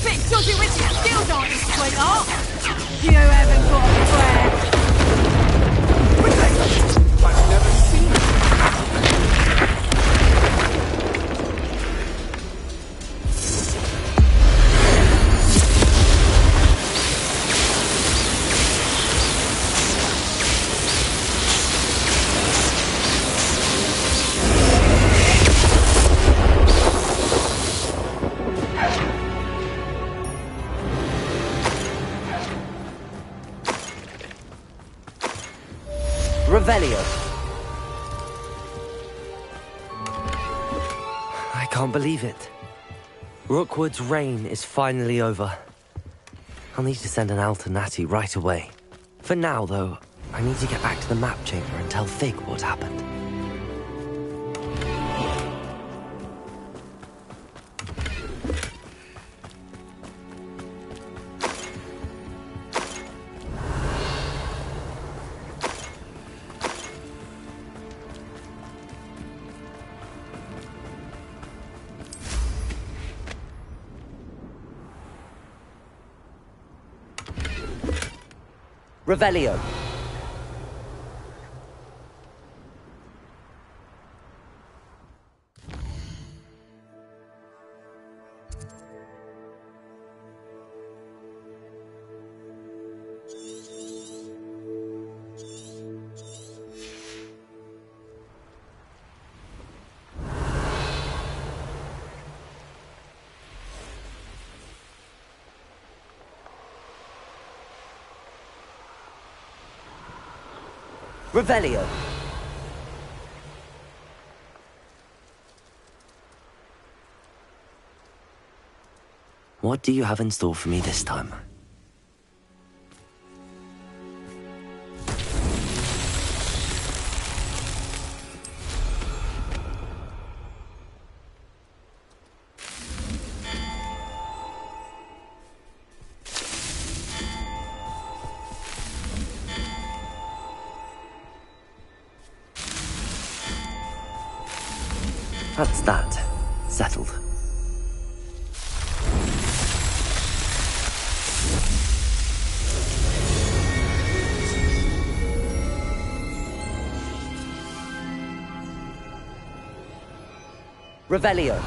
Bit dodgy with your skills, aren't you, sweetheart? You haven't got a prayer. I've never seen it. Revelio. I can't believe it. Rookwood's reign is finally over. I'll need to send an Alternati right away. For now, though, I need to get back to the map chamber and tell Fig what happened. Revelio. Revelio. What do you have in store for me this time? That's that. Settled. Revelio.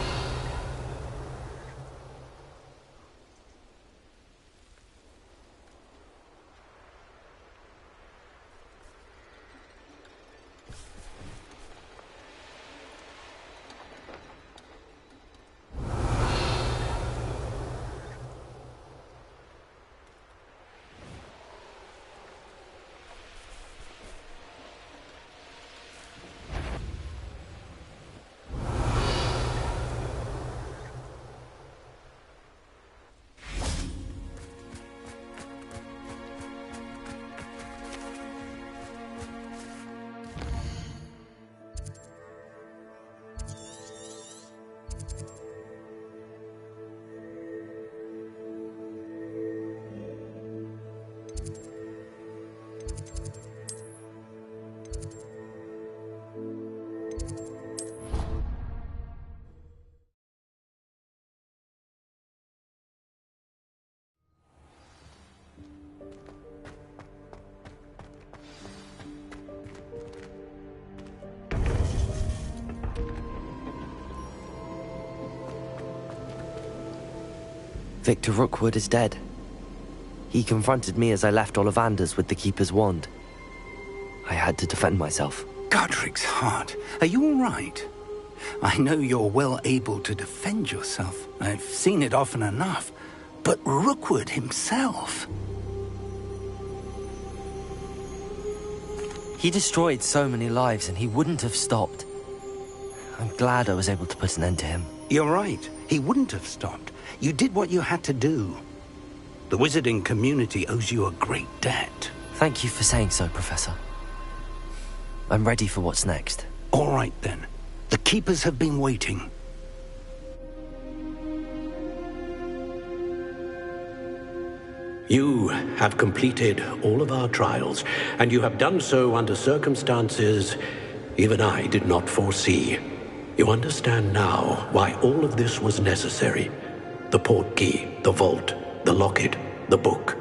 Victor Rookwood is dead. He confronted me as I left Ollivander's with the Keeper's wand. I had to defend myself. Godric's heart. Are you all right? I know you're well able to defend yourself. I've seen it often enough. But Rookwood himself... He destroyed so many lives and he wouldn't have stopped. I'm glad I was able to put an end to him. You're right. He wouldn't have stopped. You did what you had to do. The wizarding community owes you a great debt. Thank you for saying so, Professor. I'm ready for what's next. All right, then. The Keepers have been waiting. You have completed all of our trials, and you have done so under circumstances even I did not foresee. You understand now why all of this was necessary. The portkey, the vault, the locket, the book,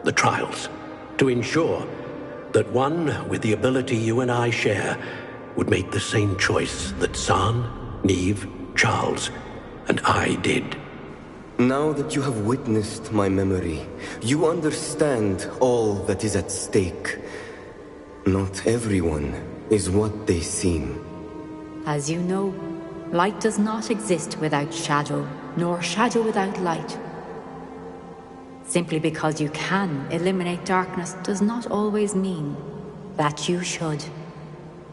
the trials. To ensure that one with the ability you and I share would make the same choice that Zaan, Neve, Charles, and I did. Now that you have witnessed my memory, you understand all that is at stake. Not everyone is what they seem. As you know, light does not exist without shadow, nor shadow without light. Simply because you can eliminate darkness does not always mean that you should.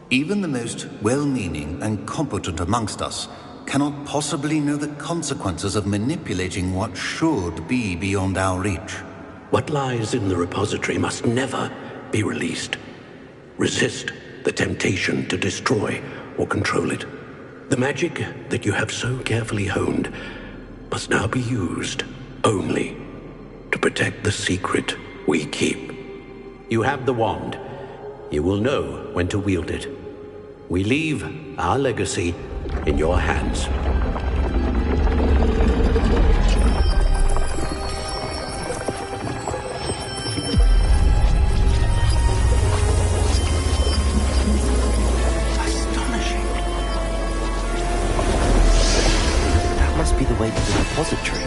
Even the most well-meaning and competent amongst us cannot possibly know the consequences of manipulating what should be beyond our reach. What lies in the repository must never be released. Resist the temptation to destroy or control it. The magic that you have so carefully honed must now be used only to protect the secret we keep. You have the wand. You will know when to wield it. We leave our legacy in your hands. Astonishing. That must be the way to the repository.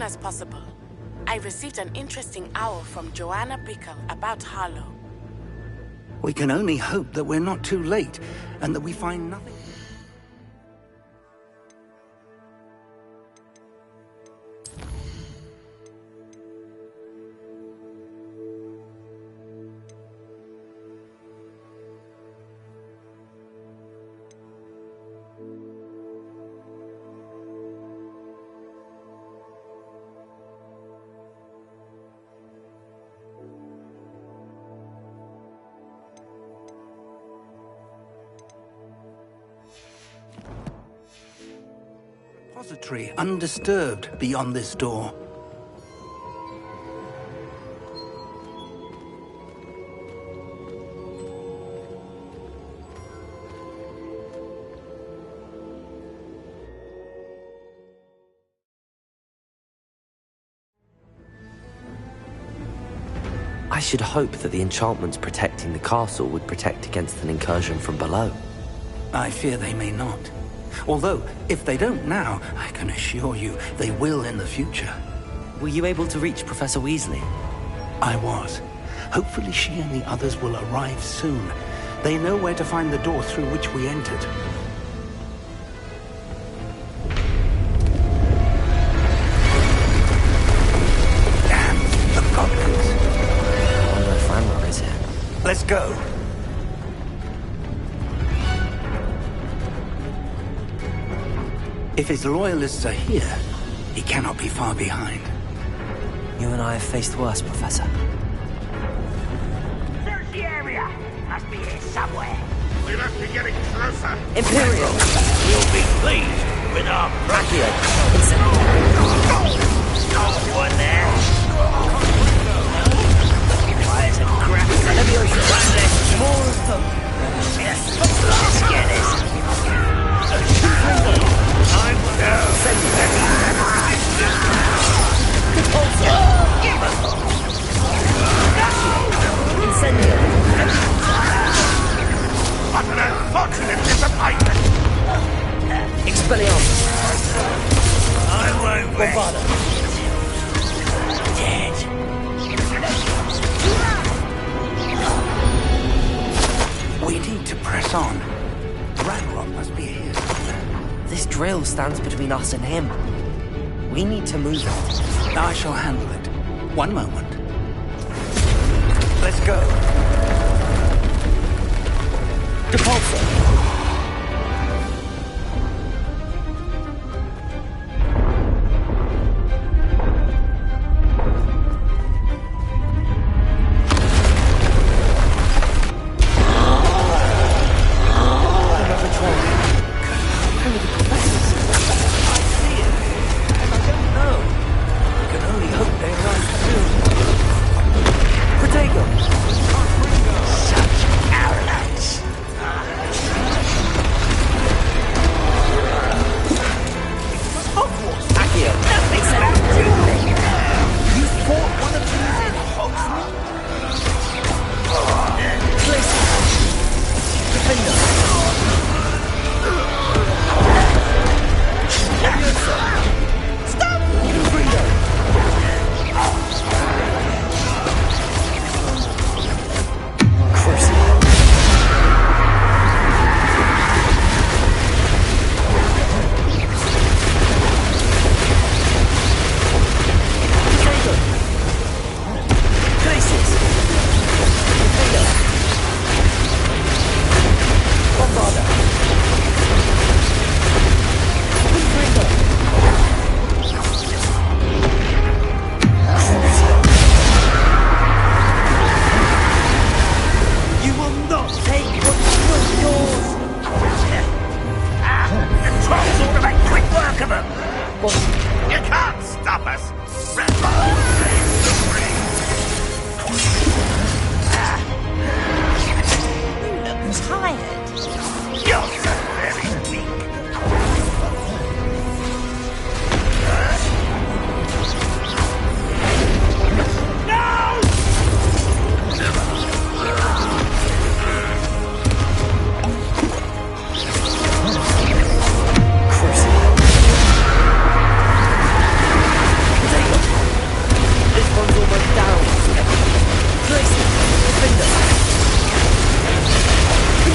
As possible. I received an interesting owl from Joanna Bickle about Harlow. We can only hope that we're not too late, and that we find nothing... Repository undisturbed beyond this door. should hope that the enchantments protecting the castle would protect against an incursion from below. I fear they may not. Although, if they don't now, I can assure you they will in the future. Were you able to reach Professor Weasley? I was. Hopefully she and the others will arrive soon. They know where to find the door through which we entered. Damn, the goblins. I wonder if Ranrock is here. Let's go. If his loyalists are here, he cannot be far behind. You and I have faced worse, Professor. Search the area. Must be here somewhere. We must be getting closer. Imperial! You'll be pleased with our Accio! one there. Fires and crap. Leviosa! One less. More of them! Yes. Let's get it. I'm down. Incendio! What an unfortunate disappointment! Expelliarmus! I won't wait. Bombarda! Dead. We need to press on. Ranrock must be here somewhere. This drill stands between us and him. We need to move it. I shall handle it. One moment. Let's go. Depulso!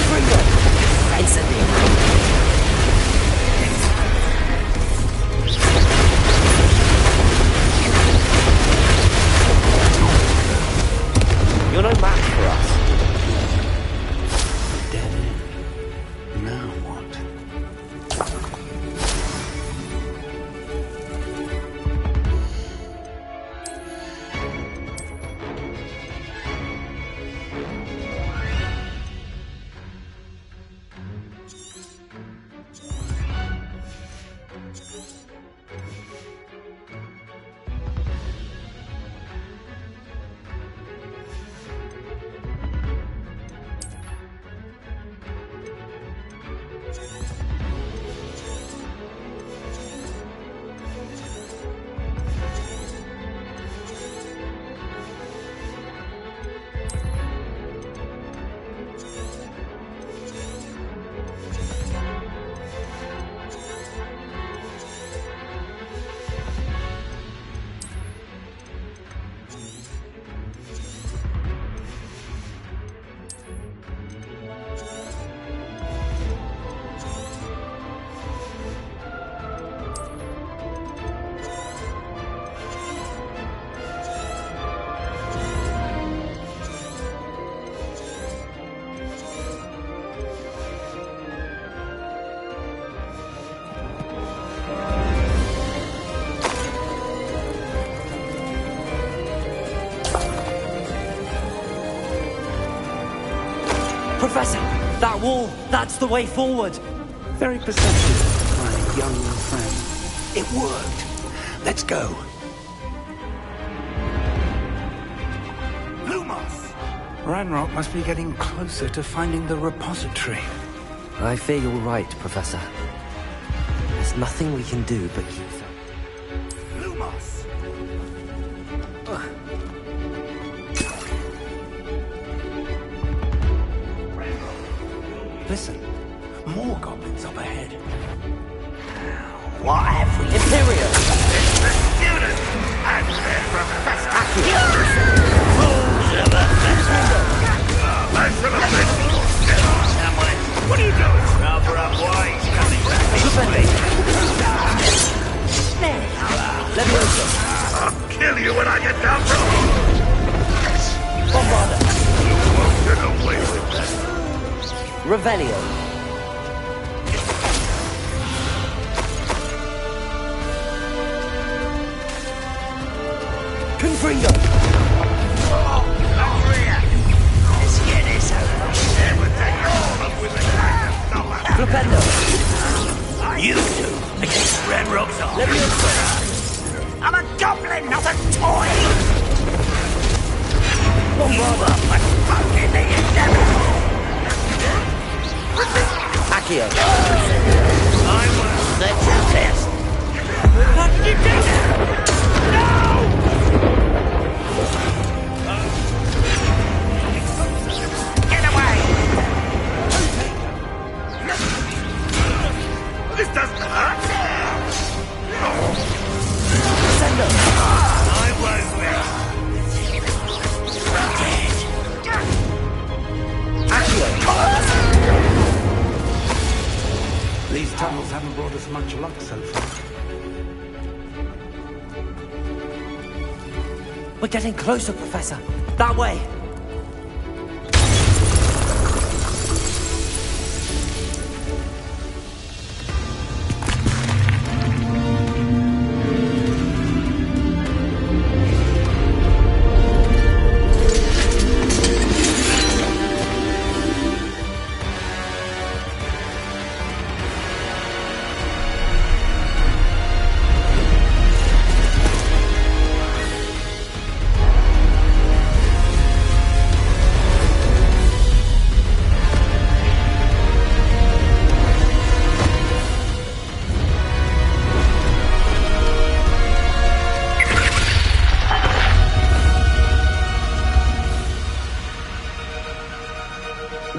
Defender! Professor! That wall, that's the way forward! Very perceptive, my young friend. It worked. Let's go. Lumos! Ranrock must be getting closer to finding the repository. I fear you're right, Professor. There's nothing we can do but keep them. Lumos! Listen, more goblins up ahead. What have we? Imperial! It's the students and their professor. Fools of a I should have been. Someone, what are you doing? Rather up wise, coming back. Let me open. I'll kill you when I get down from Bombarda. You won't get away with that. Revelio. Confringo. Let's get this over. Never take your all up with a kind of stomach. Flipendo. You two against Ranrock's arm. Let me open. I'm a goblin, not a toy. Bombarda. Fucking the devil. Accio. I will let you test. What did you do now? No! Get away! This doesn't hurt. Send them. I won't win. Accio. These tunnels haven't brought us much luck so far. We're getting closer, Professor. That way.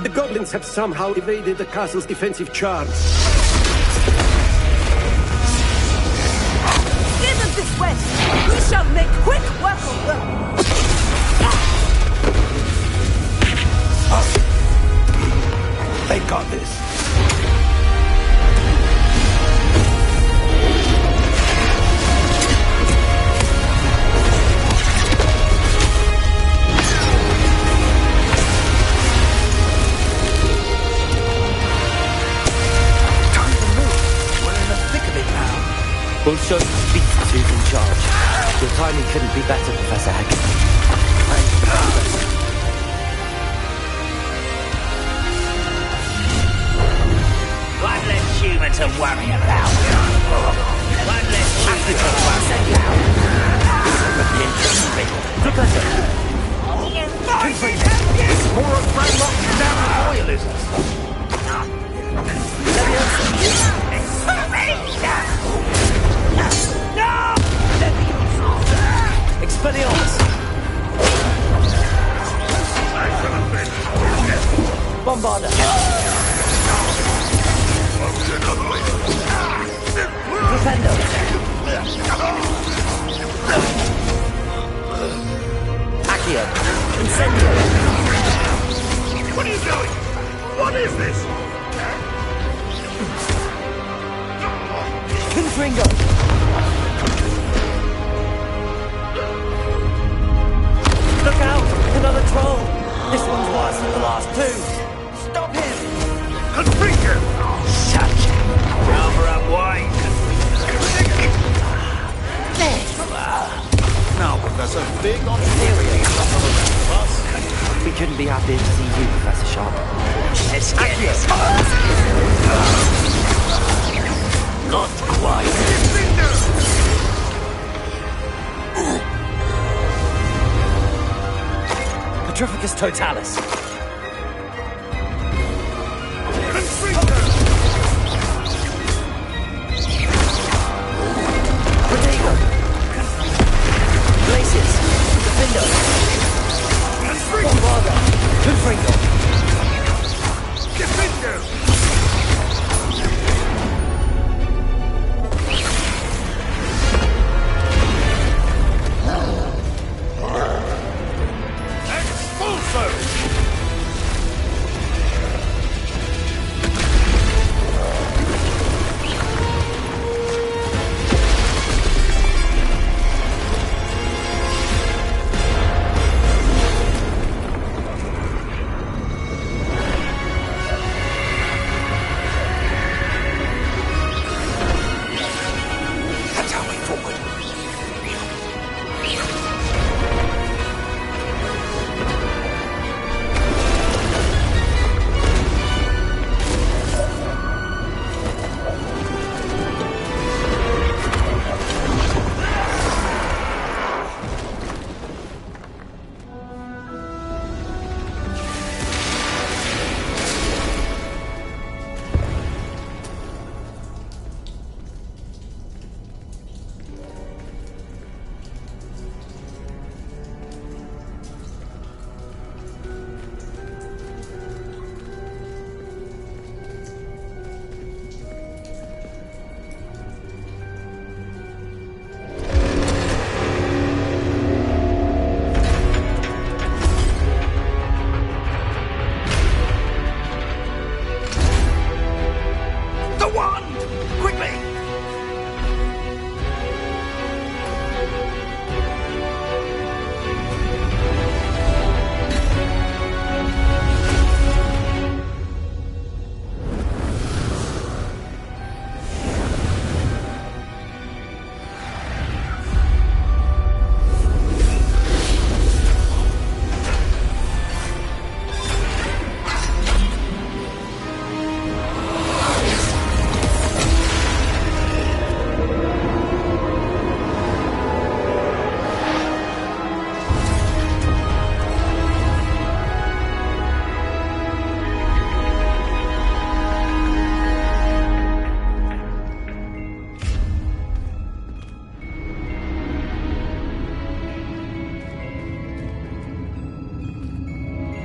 The goblins have somehow evaded the castle's defensive charge. Give them this wedge! We shall make quick work of them! They got this. We'll show speak to in charge. Your timing couldn't be better, Professor Hagen. One less human to worry about. One less human to worry about. Professor! It's more of Ranrock's down royalism. No! Expelliarmus! Bombarda! Defendo! Accio! Incendio! What are you doing? What is this? Confringo! Look out! Another troll! This one's worse than the last two! Stop him! Confringo! Such rather unwise. Now, Professor, big on theory. We couldn't be happier to see you, Professor Sharp. Let's get this. Not quite. Petrificus Totalis. Protego. Glacius. Defender. Bombarda. Confringo. Defender!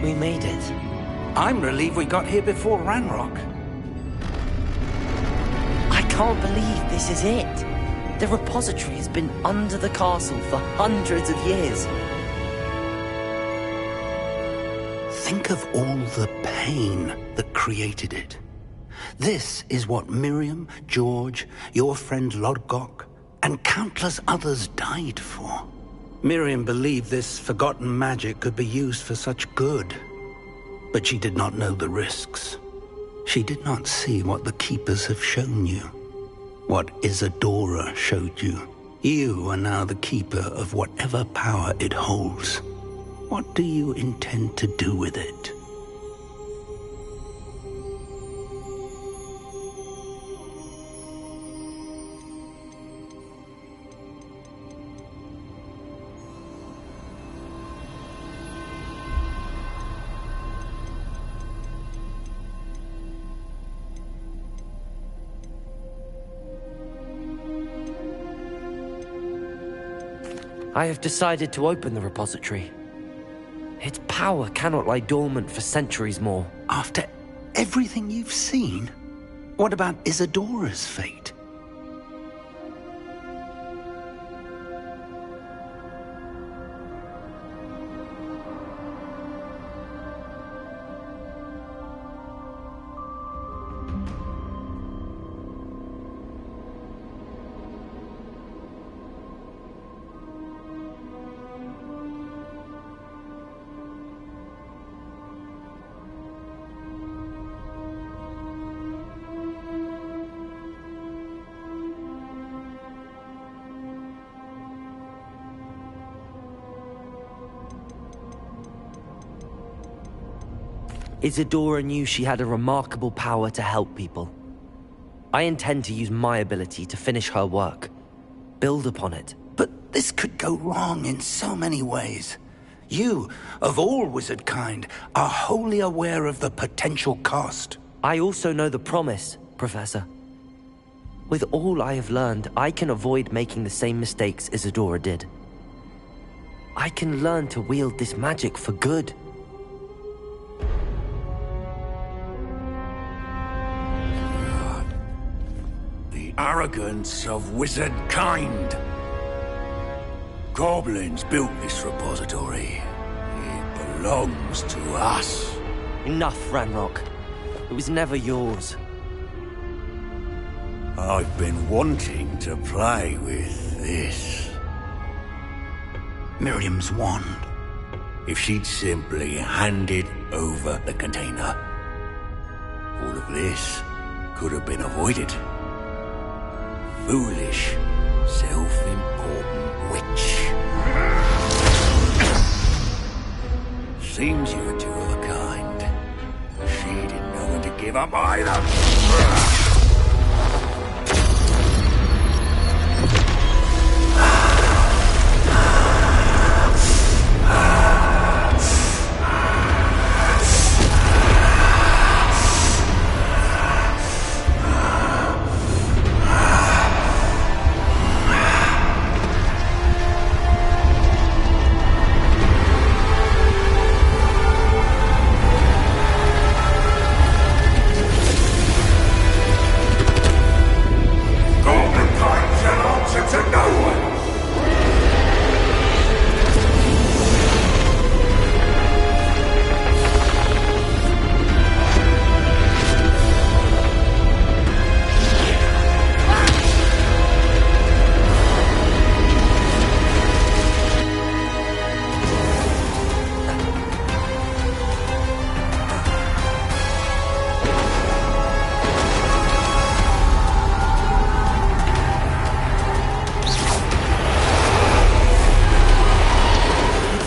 We made it. I'm relieved we got here before Ranrock. I can't believe this is it. The repository has been under the castle for hundreds of years. Think of all the pain that created it. This is what Miriam, George, your friend Lodgok, and countless others died for. Miriam believed this forgotten magic could be used for such good. But she did not know the risks. She did not see what the Keepers have shown you. What Isadora showed you. You are now the Keeper of whatever power it holds. What do you intend to do with it? I have decided to open the repository. Its power cannot lie dormant for centuries more. After everything you've seen? What about Isadora's fate? Isadora knew she had a remarkable power to help people. I intend to use my ability to finish her work. Build upon it. But this could go wrong in so many ways. You, of all wizard kind, are wholly aware of the potential cost. I also know the promise, Professor. With all I have learned, I can avoid making the same mistakes Isadora did. I can learn to wield this magic for good. The arrogance of wizard kind. Goblins built this repository. It belongs to us. Enough, Ranrock. It was never yours. I've been wanting to play with this. Miriam's wand. If she'd simply handed over the container, all of this could have been avoided. Foolish, self-important witch. Seems you're two of a kind. She didn't know when to give up either.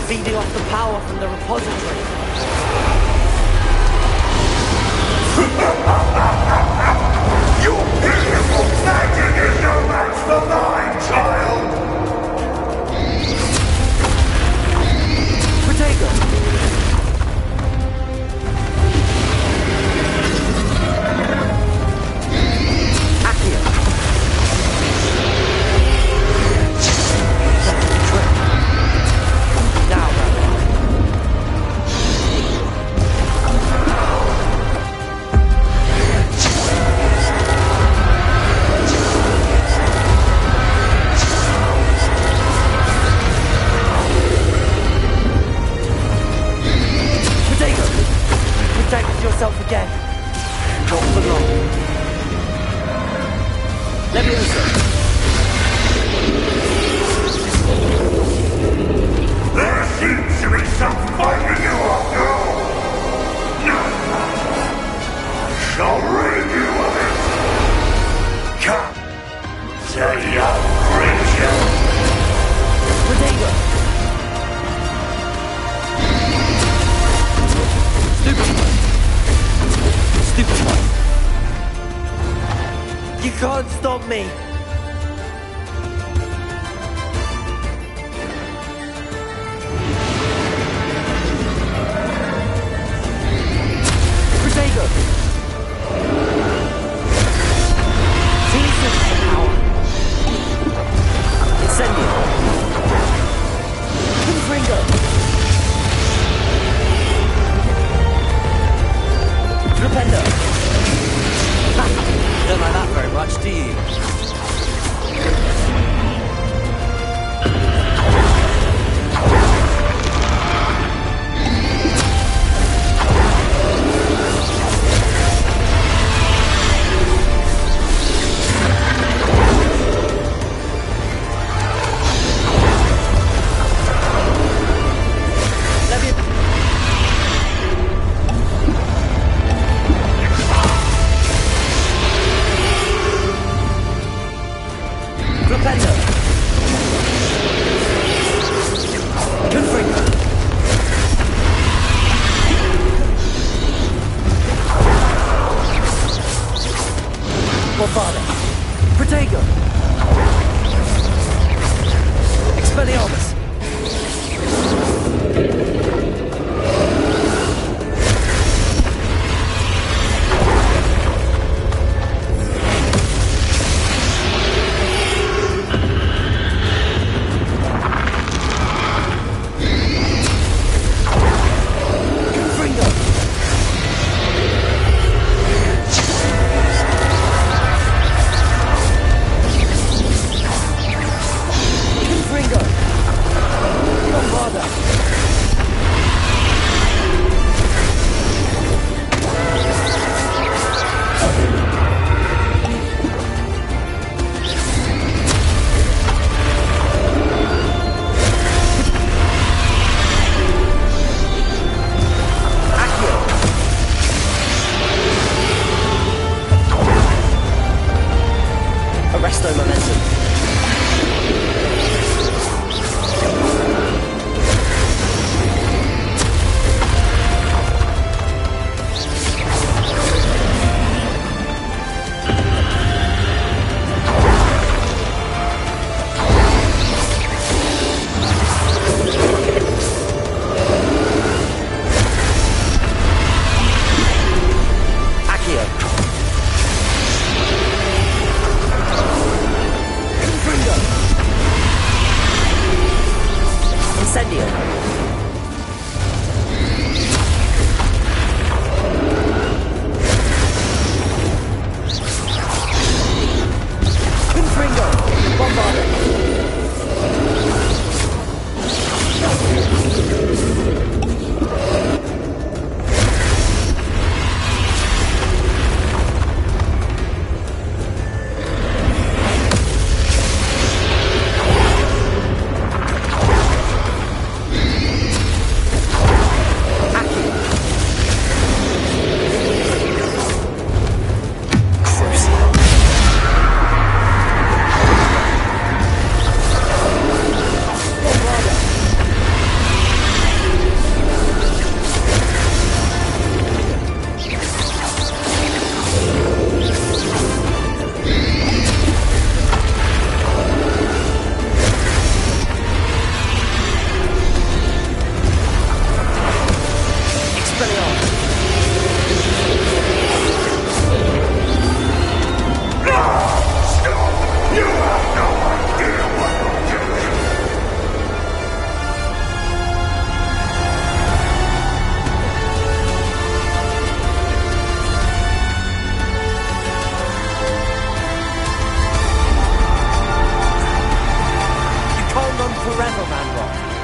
Feeding off the power from the repository. Your beautiful magic is no match for mine, child! Protego! Yourself again. Not for long. Let me listen. There seems to be some fighting you up now. No. I shall rid you of it. Come to your creature. Protego! Stupid one. You can't stop me. Protego! Jesus power. Incendio. Confringo. Flipendo! Don't like that very much, do you? Incendio! Confringo! Bombarda!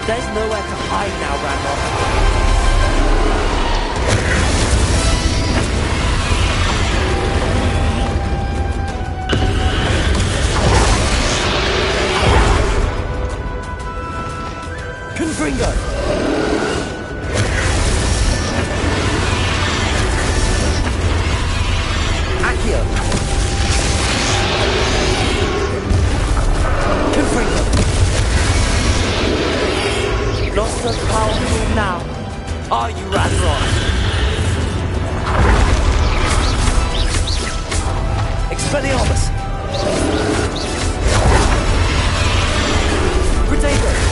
There's nowhere to hide now, Ranrock. Confringo! Accio! Confringo! Not so powerful now, are you, Ranrock? Expelliarmus! Potato!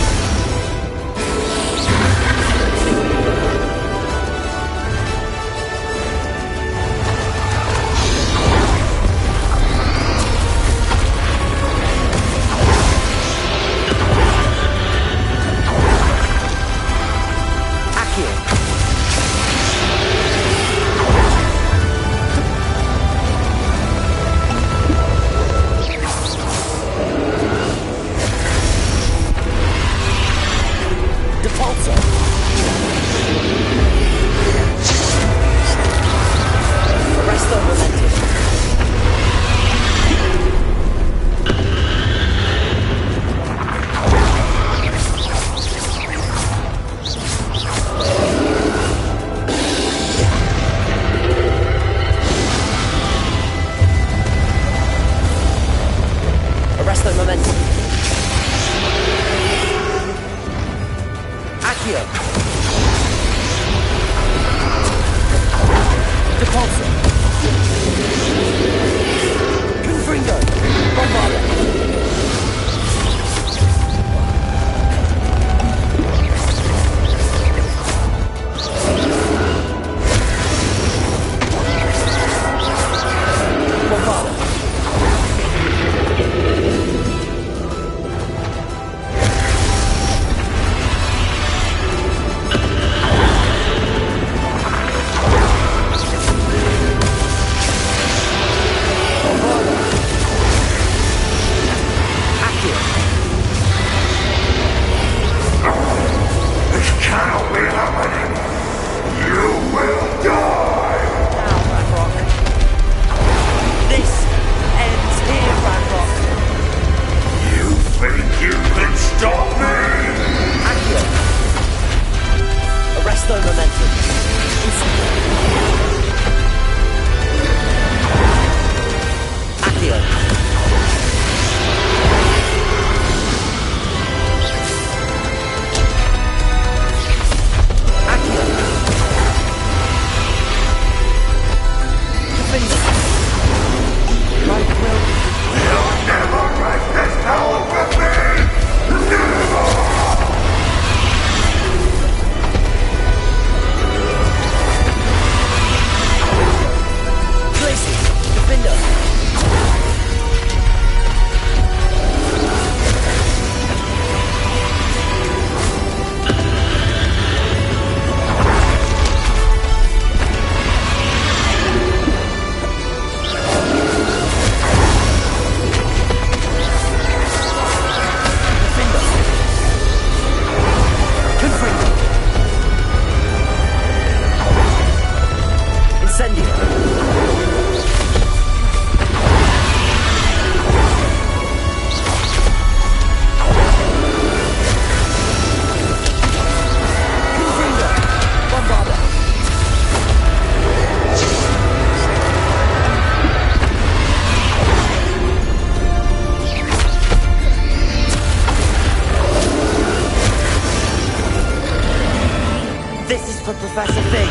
for Professor Fig.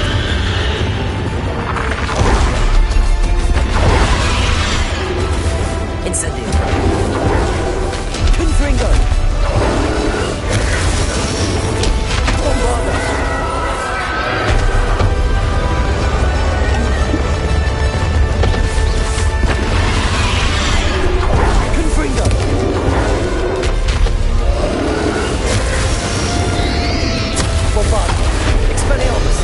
Incendio. Confringo. Bombarda. Confringo. Bombarda. Expelliarmus.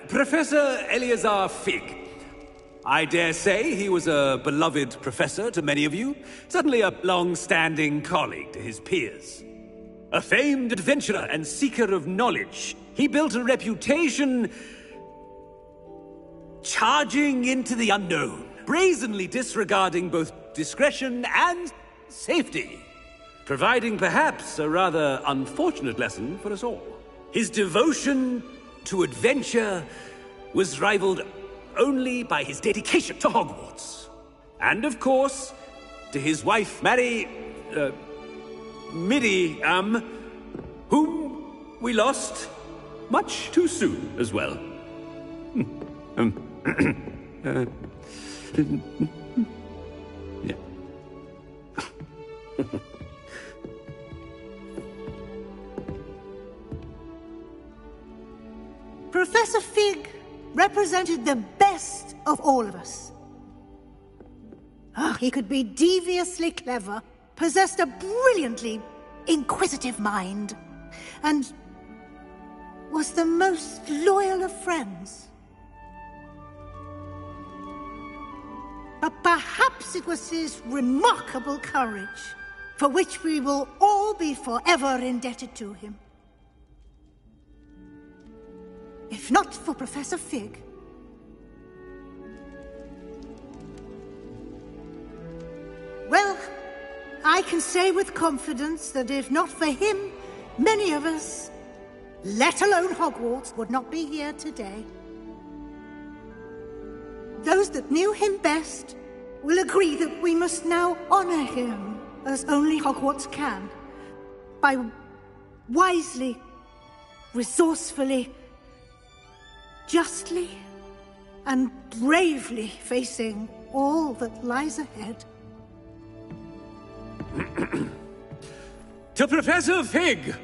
Professor Eleazar Fig. I dare say he was a beloved professor to many of you, certainly a long-standing colleague to his peers. A famed adventurer and seeker of knowledge, he built a reputation charging into the unknown, brazenly disregarding both discretion and safety, providing perhaps a rather unfortunate lesson for us all. His devotion to adventure was rivaled only by his dedication to Hogwarts. And of course, to his wife, Midi, whom we lost much too soon as well. Yeah. Professor Fig represented the best of all of us. He could be deviously clever, possessed a brilliantly inquisitive mind, and was the most loyal of friends. But perhaps it was his remarkable courage for which we will all be forever indebted to him. If not for Professor Fig, well, I can say with confidence that if not for him, many of us, let alone Hogwarts, would not be here today. Those that knew him best will agree that we must now honor him as only Hogwarts can, by wisely, resourcefully, justly, and bravely facing all that lies ahead. To Professor Fig!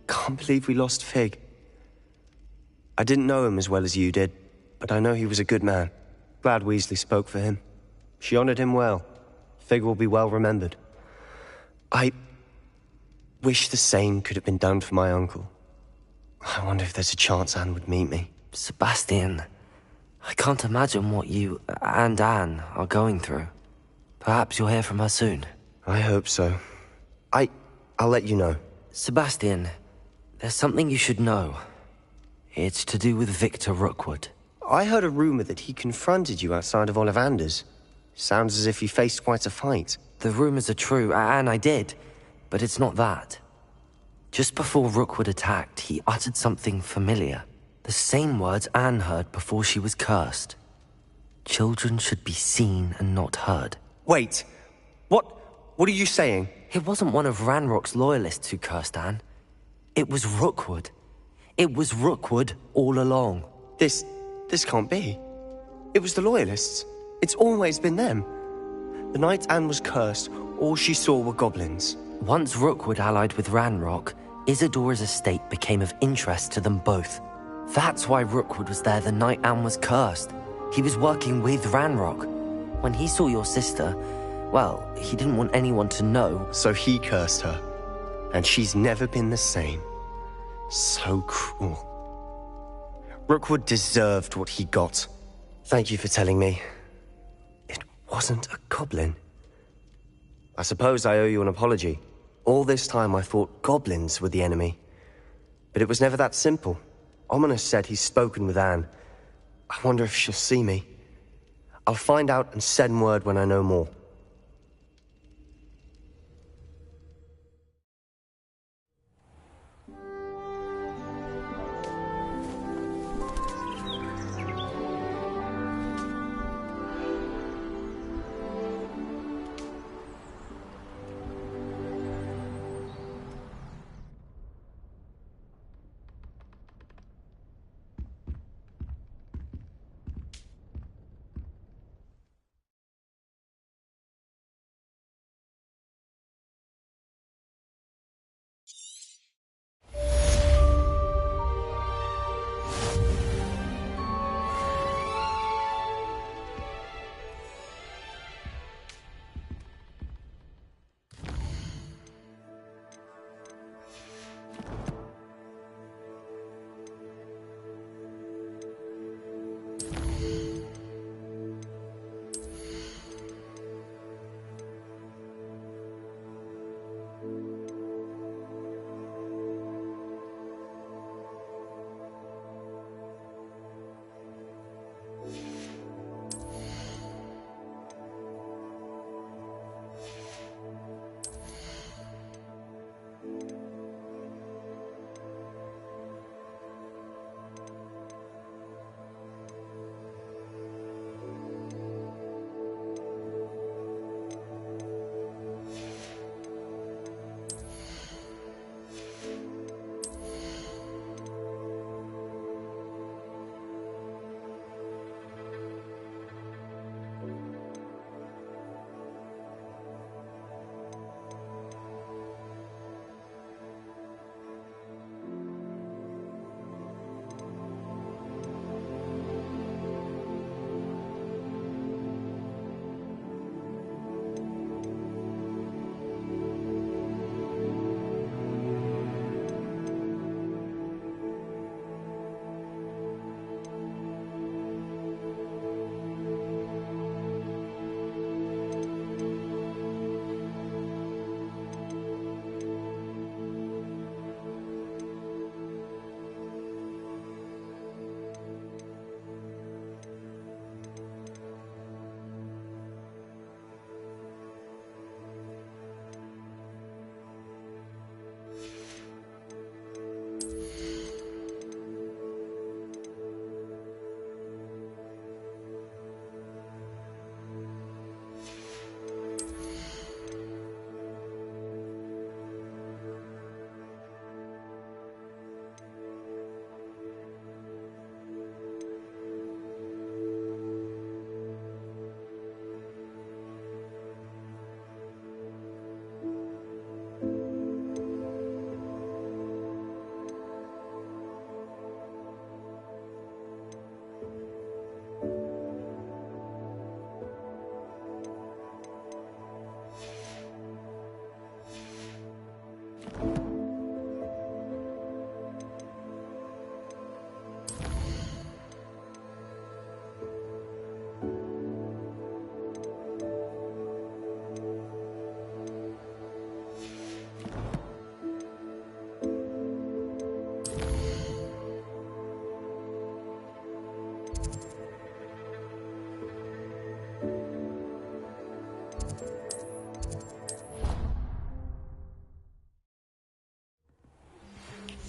Can't believe we lost Fig. I didn't know him as well as you did, but I know he was a good man. Glad Weasley spoke for him. She honored him well. Fig will be well remembered. I wish the same could have been done for my uncle. I wonder if there's a chance Anne would meet me. Sebastian, I can't imagine what you and Anne are going through. Perhaps you'll hear from her soon. I hope so. I'll let you know. Sebastian, there's something you should know. It's to do with Victor Rookwood. I heard a rumor that he confronted you outside of Ollivander's. Sounds as if he faced quite a fight. The rumors are true, and I did, but it's not that. Just before Rookwood attacked, he uttered something familiar. The same words Anne heard before she was cursed. Children should be seen and not heard. Wait, what are you saying? It wasn't one of Ranrock's loyalists who cursed Anne. It was Rookwood. It was Rookwood all along. This can't be. It was the Loyalists. It's always been them. The night Anne was cursed, all she saw were goblins. Once Rookwood allied with Ranrock, Isadora's estate became of interest to them both. That's why Rookwood was there the night Anne was cursed. He was working with Ranrock. When he saw your sister, well, he didn't want anyone to know. So he cursed her. And she's never been the same. So cruel. Rookwood deserved what he got. Thank you for telling me. It wasn't a goblin. I suppose I owe you an apology. All this time I thought goblins were the enemy. But it was never that simple. Ominous said he's spoken with Anne. I wonder if she'll see me. I'll find out and send word when I know more.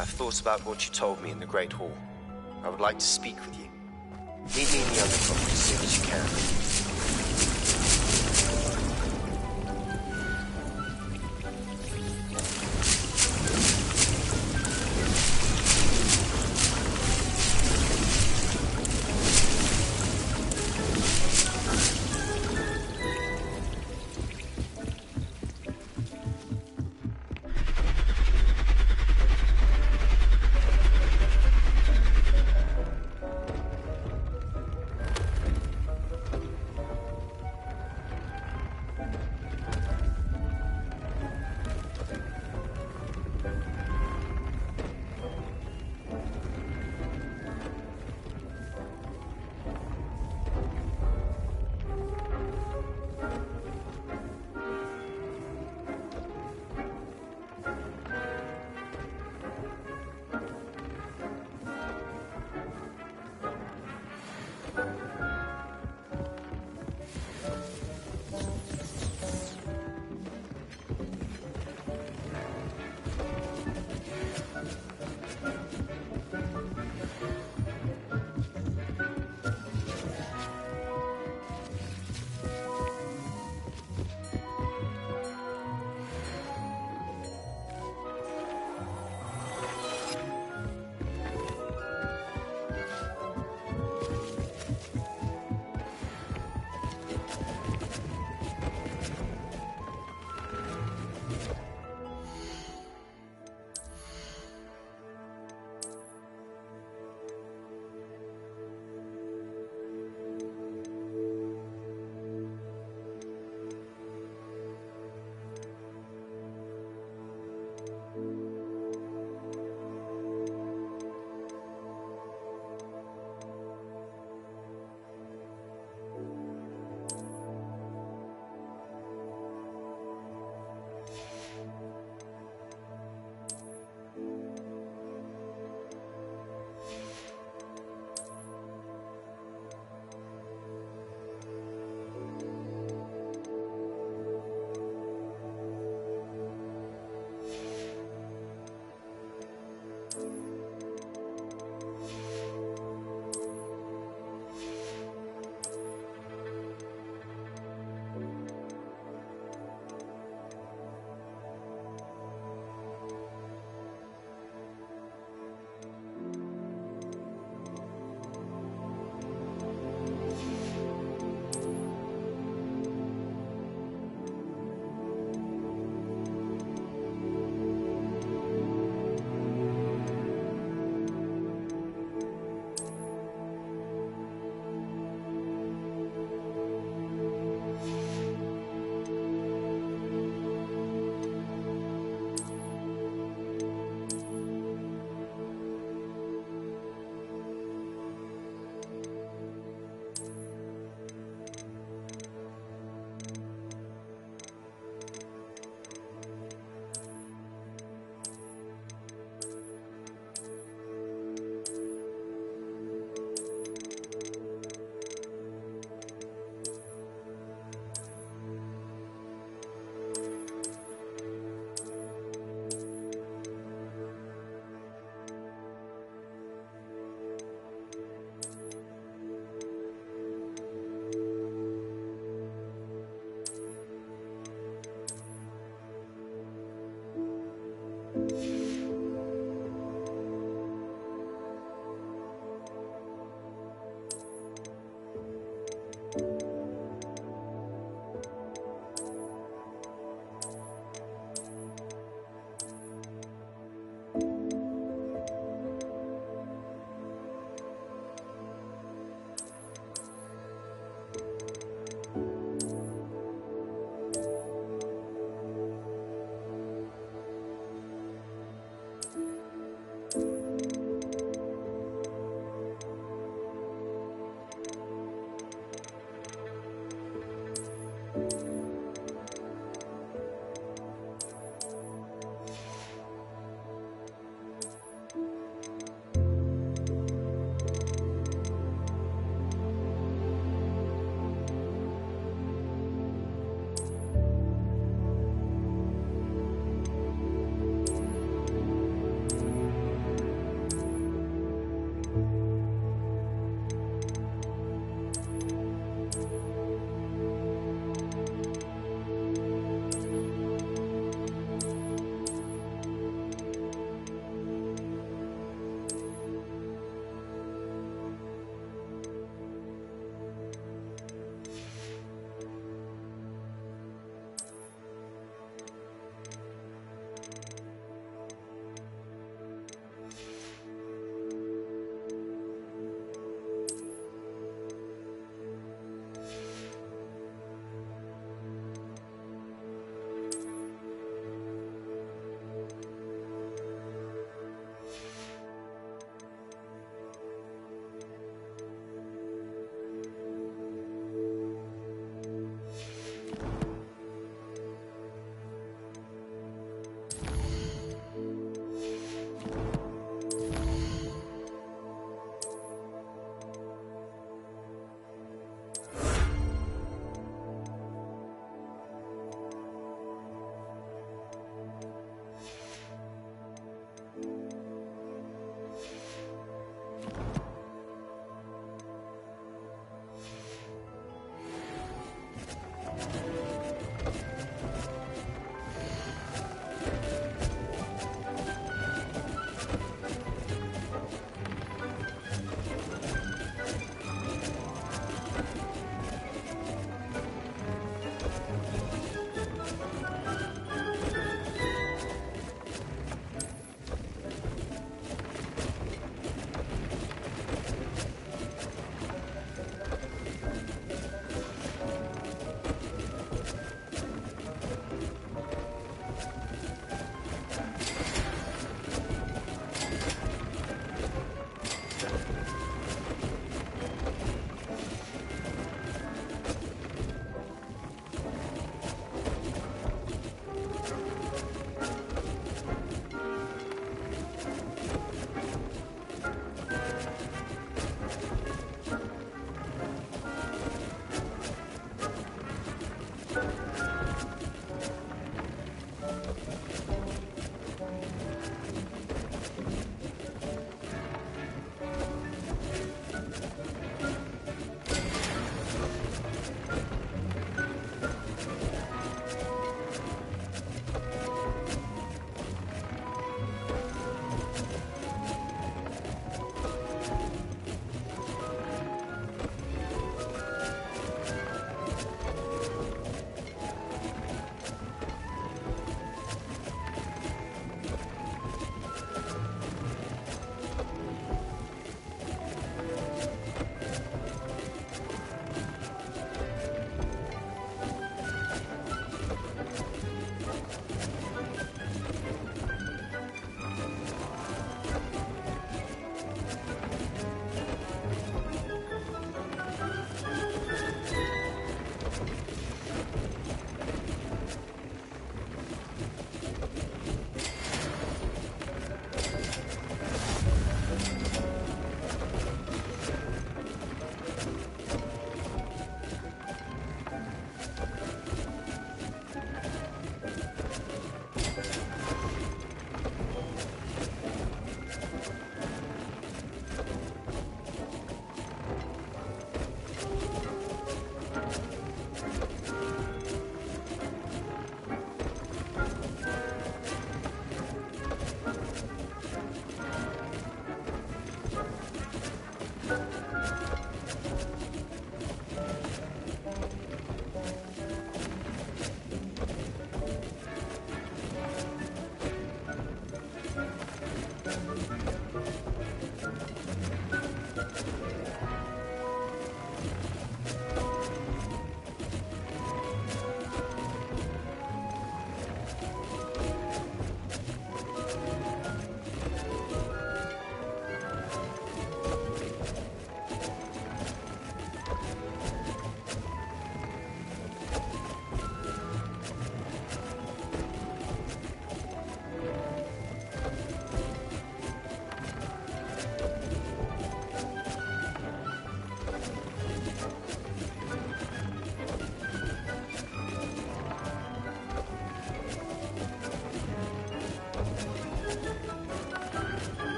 I've thought about what you told me in the Great Hall. I would like to speak with you. Meet me in the undercroft as soon as you can.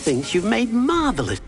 thinks you've made marvelous.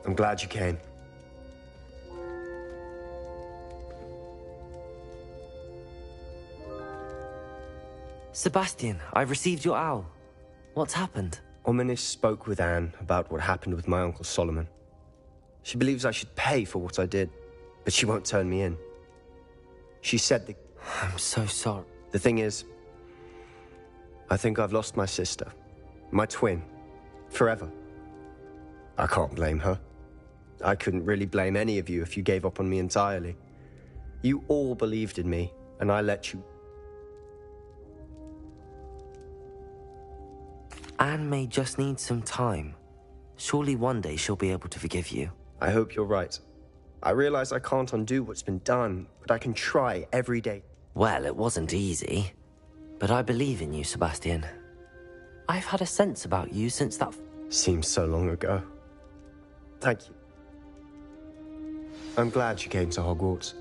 I'm glad you came. Sebastian, I've received your owl. What's happened? Ominis spoke with Anne about what happened with my Uncle Solomon. She believes I should pay for what I did, but she won't turn me in. She said I'm so sorry. The thing is, I think I've lost my sister. My twin. Forever. I can't blame her. I couldn't really blame any of you if you gave up on me entirely. You all believed in me, and I let you... Anne may just need some time. Surely one day she'll be able to forgive you. I hope you're right. I realize I can't undo what's been done, but I can try every day. Well, it wasn't easy. But I believe in you, Sebastian. I've had a sense about you since that... Seems so long ago. Thank you. I'm glad you came to Hogwarts.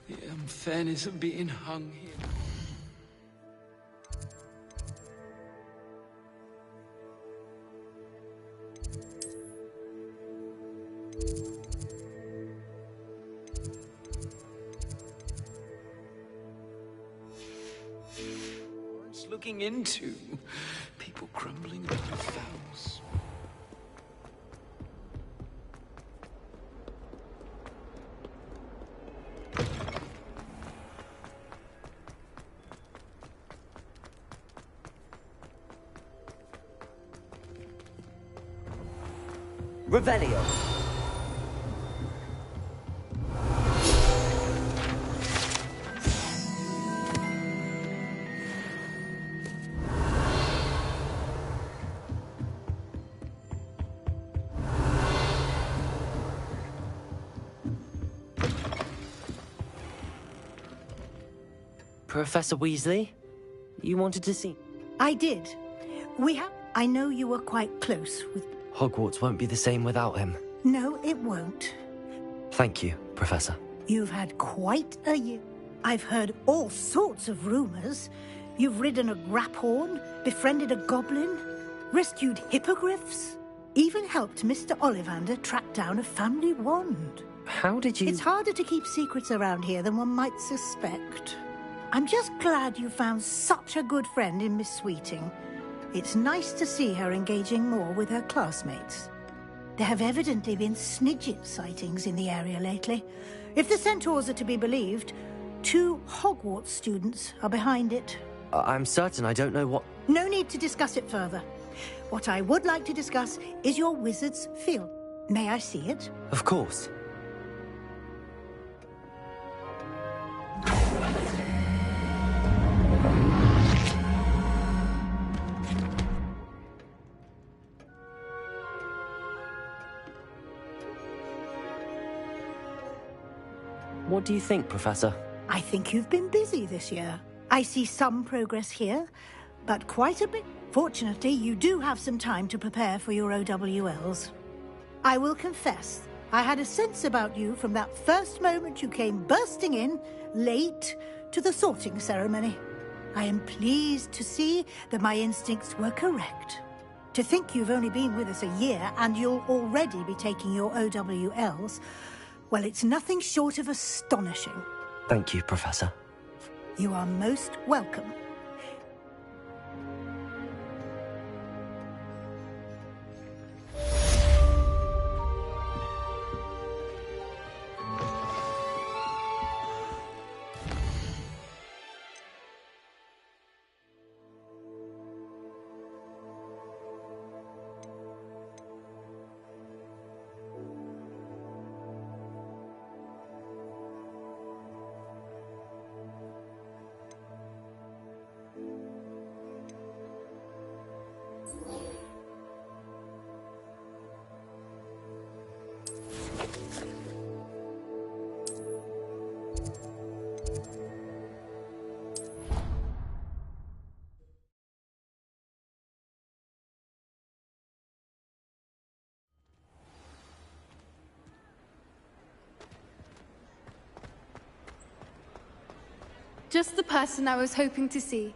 The unfairness of being hung here. It's looking into people crumbling into fouls. Revelio. Professor Weasley, you wanted to see... I did. I know you were quite close with... Hogwarts won't be the same without him. No, it won't. Thank you, Professor. You've had quite a year. I've heard all sorts of rumors. You've ridden a graphorn, befriended a goblin, rescued hippogriffs, even helped Mr. Ollivander track down a family wand. How did you... It's harder to keep secrets around here than one might suspect. I'm just glad you found such a good friend in Miss Sweeting. It's nice to see her engaging more with her classmates. There have evidently been Snidget sightings in the area lately. If the centaurs are to be believed, 2 Hogwarts students are behind it. I'm certain I don't know what... No need to discuss it further. What I would like to discuss is your wizard's field. May I see it? Of course. What do you think, Professor? I think you've been busy this year. I see some progress here, but quite a bit. Fortunately, you do have some time to prepare for your OWLs. I will confess, I had a sense about you from that first moment you came bursting in, late, to the sorting ceremony. I am pleased to see that my instincts were correct. To think you've only been with us a year and you'll already be taking your OWLs, well, it's nothing short of astonishing. Thank you, Professor. You are most welcome. Just the person I was hoping to see.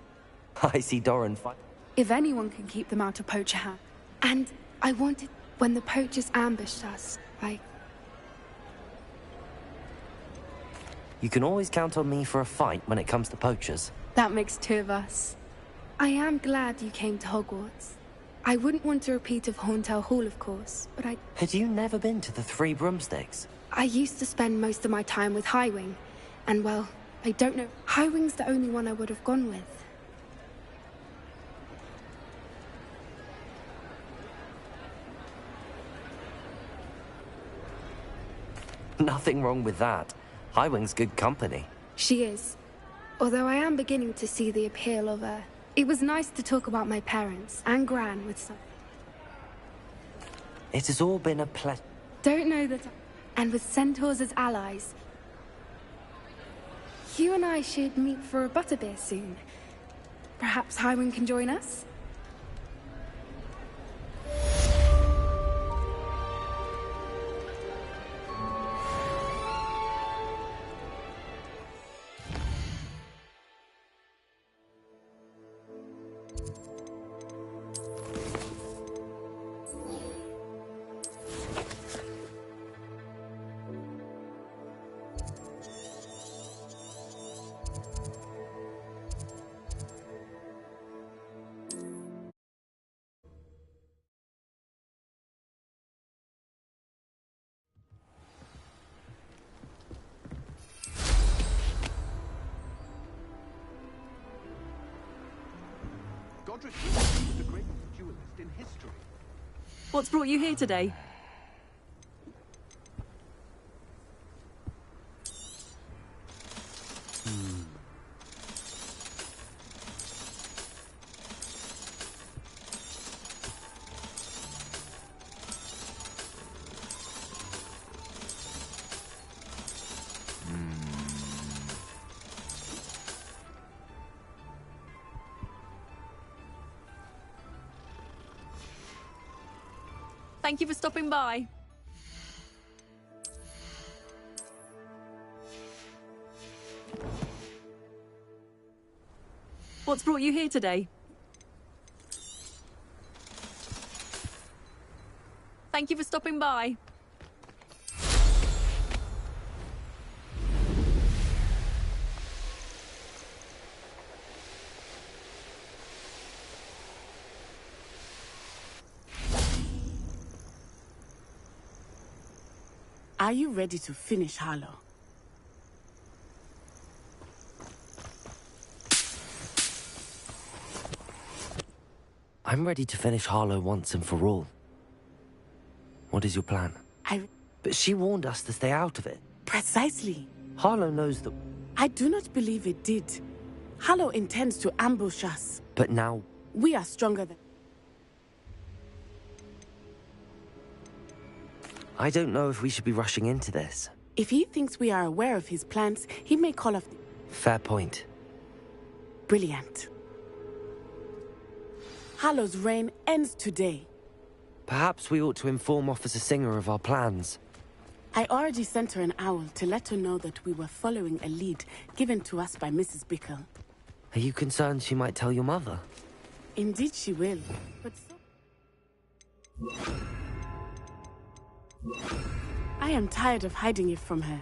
I see Doran fight. If anyone can keep them out of poacher hand. And I wanted, when the poachers ambushed us, You can always count on me for a fight when it comes to poachers. That makes two of us. I am glad you came to Hogwarts. I wouldn't want a repeat of Horntail Hall, of course, but Had you never been to the Three Broomsticks? I used to spend most of my time with Highwing, and well, I don't know. Highwing's the only one I would have gone with. Nothing wrong with that. Highwing's good company. She is. Although I am beginning to see the appeal of her. It was nice to talk about my parents and Gran with some. It has all been a pleasure. Don't know that. And with centaurs as allies. You and I should meet for a butterbeer soon. Perhaps Highwing can join us? The greatest duelist in history. What's brought you here today? Thank you for stopping by. What's brought you here today? Thank you for stopping by. Are you ready to finish Harlow? I'm ready to finish Harlow once and for all. What is your plan? But she warned us to stay out of it. Precisely. Harlow knows that... I do not believe it did. Harlow intends to ambush us. But now... We are stronger than... I don't know if we should be rushing into this. If he thinks we are aware of his plans, he may call off... Fair point. Brilliant. Harlow's reign ends today. Perhaps we ought to inform Officer Singer of our plans. I already sent her an owl to let her know that we were following a lead given to us by Mrs. Bickle. Are you concerned she might tell your mother? Indeed she will, but I am tired of hiding it from her.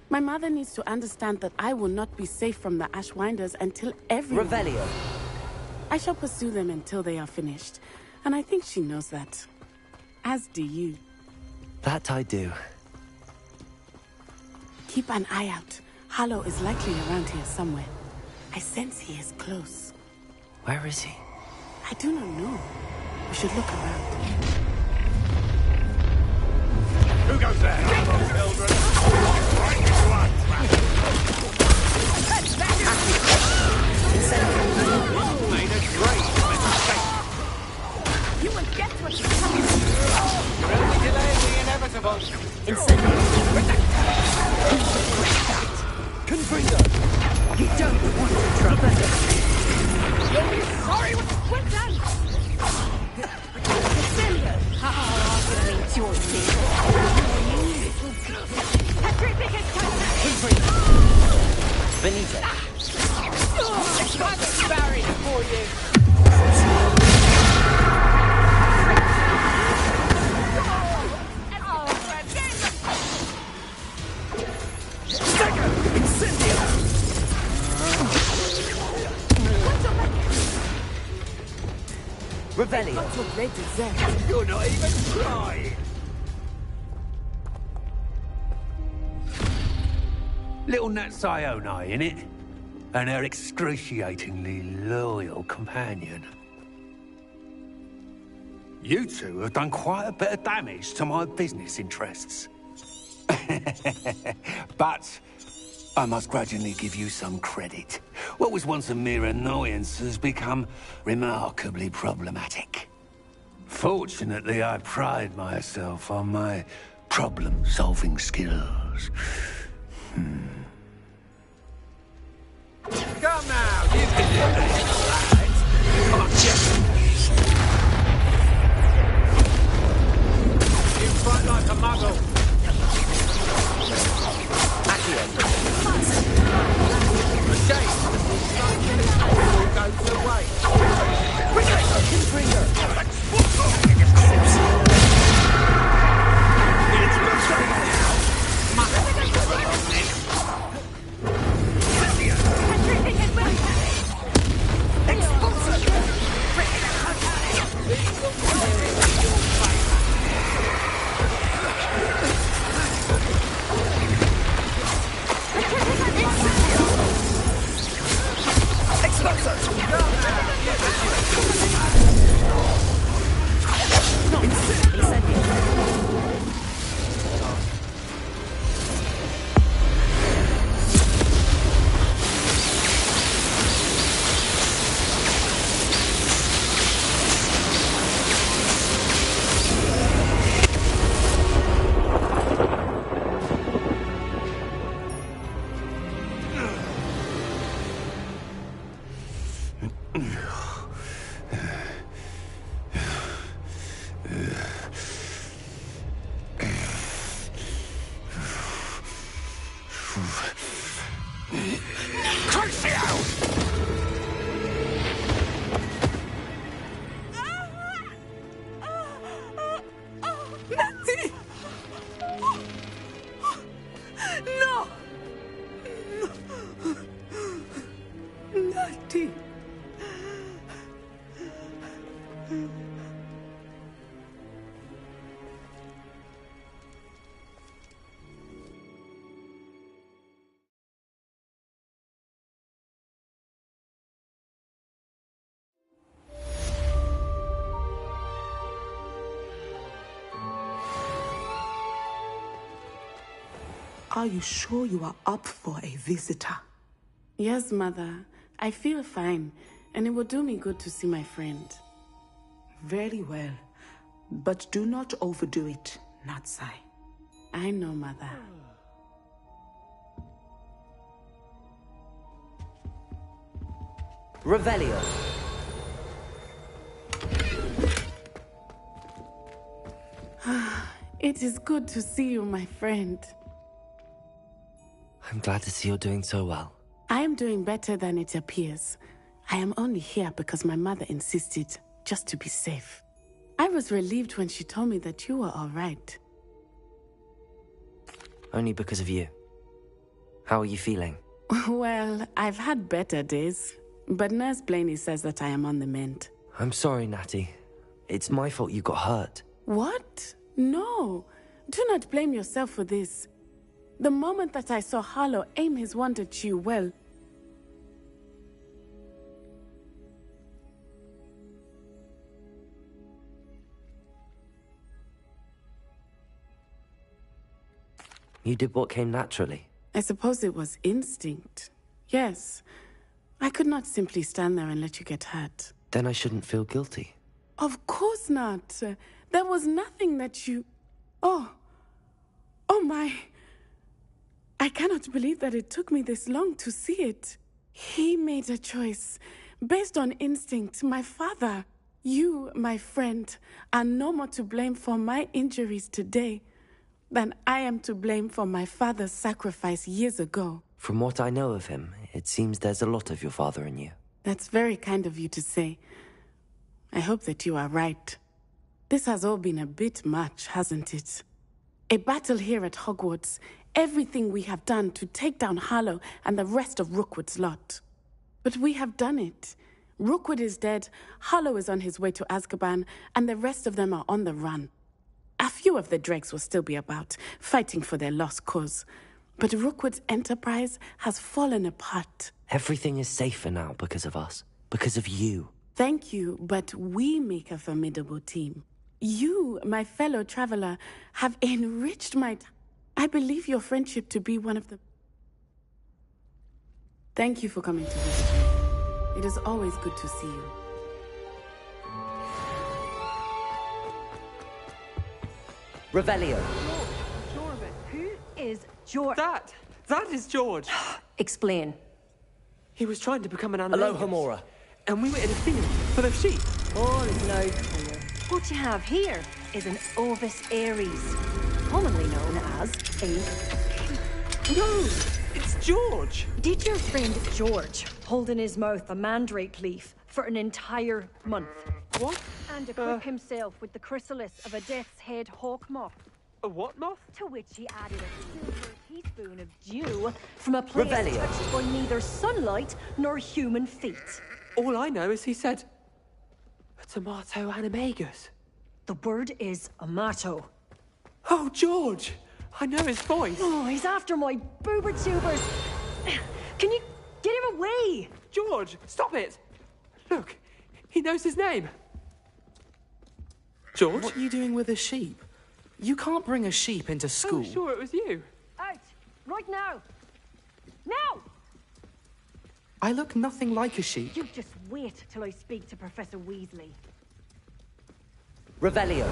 My mother needs to understand that I will not be safe from the Ashwinders until everyone... Revelio! I shall pursue them until they are finished, and I think she knows that. As do you. That I do. Keep an eye out. Harlow is likely around here somewhere. I sense he is close. Where is he? I do not know. We should look around. Who goes there? Children. Right into our trap. Made a great mistake. You will get what you You're only delaying the inevitable. Impossible! Incendio! Confringo! You don't want to trouble us! You'll be sorry when we're done! Incendio! Oh, I'm gonna eat your dick! Confringo! Benito! I've a barrier for you! Revelio! You're not even trying! Little Nat Sione, innit? And her excruciatingly loyal companion. You two have done quite a bit of damage to my business interests. But I must grudgingly give you some credit. What was once a mere annoyance has become remarkably problematic. Fortunately, I pride myself on my problem-solving skills. Come now, you can do this, right? You fight like a muggle. Accio! Goes away. Are you sure you are up for a visitor? Yes, Mother. I feel fine, and it will do me good to see my friend. Very well. But do not overdo it, Natsai. I know, Mother. Revelio! It is good to see you, my friend. I'm glad to see you're doing so well. I am doing better than it appears. I am only here because my mother insisted, just to be safe. I was relieved when she told me that you were all right. Only because of you. How are you feeling? Well, I've had better days, but Nurse Blaney says that I am on the mend. I'm sorry, Natty. It's my fault you got hurt. What? No. Do not blame yourself for this. The moment that I saw Harlow aim his wand at you, well... You did what came naturally. I suppose it was instinct. Yes. I could not simply stand there and let you get hurt. Then I shouldn't feel guilty. Of course not. There was nothing that you... Oh, Oh my. I cannot believe that it took me this long to see it. He made a choice based on instinct. My father, you, my friend, are no more to blame for my injuries today than I am to blame for my father's sacrifice years ago. From what I know of him, it seems there's a lot of your father in you. That's very kind of you to say. I hope that you are right. This has all been a bit much, hasn't it? A battle here at Hogwarts, everything we have done to take down Harlow and the rest of Rookwood's lot. But we have done it. Rookwood is dead, Harlow is on his way to Azkaban, and the rest of them are on the run. A few of the dregs will still be about, fighting for their lost cause. But Rookwood's enterprise has fallen apart. Everything is safer now because of us. Because of you. Thank you, but we make a formidable team. You, my fellow traveler, have enriched my... I believe your friendship to be one of the... Thank you for coming to visit me. It is always good to see you. Revelio. Sure of it. Who is George? That is George. Explain. He was trying to become an animagus. Alohomora. And we were in a field full of sheep. All is now clear. What you have here is an Ovis Aries, commonly known as a... No, it's George. Did your friend George hold in his mouth a mandrake leaf for an entire month? What? And equip himself with the chrysalis of a death's head hawk moth. A what moth? To which he added a silver teaspoon of dew from a place Revelio. touched by neither sunlight nor human feet. All I know is he said... a tomato animagus. The word is amato. Oh, George! I know his voice. Oh, he's after my boober tubers. Can you get him away? George, stop it! Look, he knows his name. George? What are you doing with a sheep? You can't bring a sheep into school. Oh, sure, it was you. Out! Right now! Now! I look nothing like a sheep. You just wait till I speak to Professor Weasley. Revelio.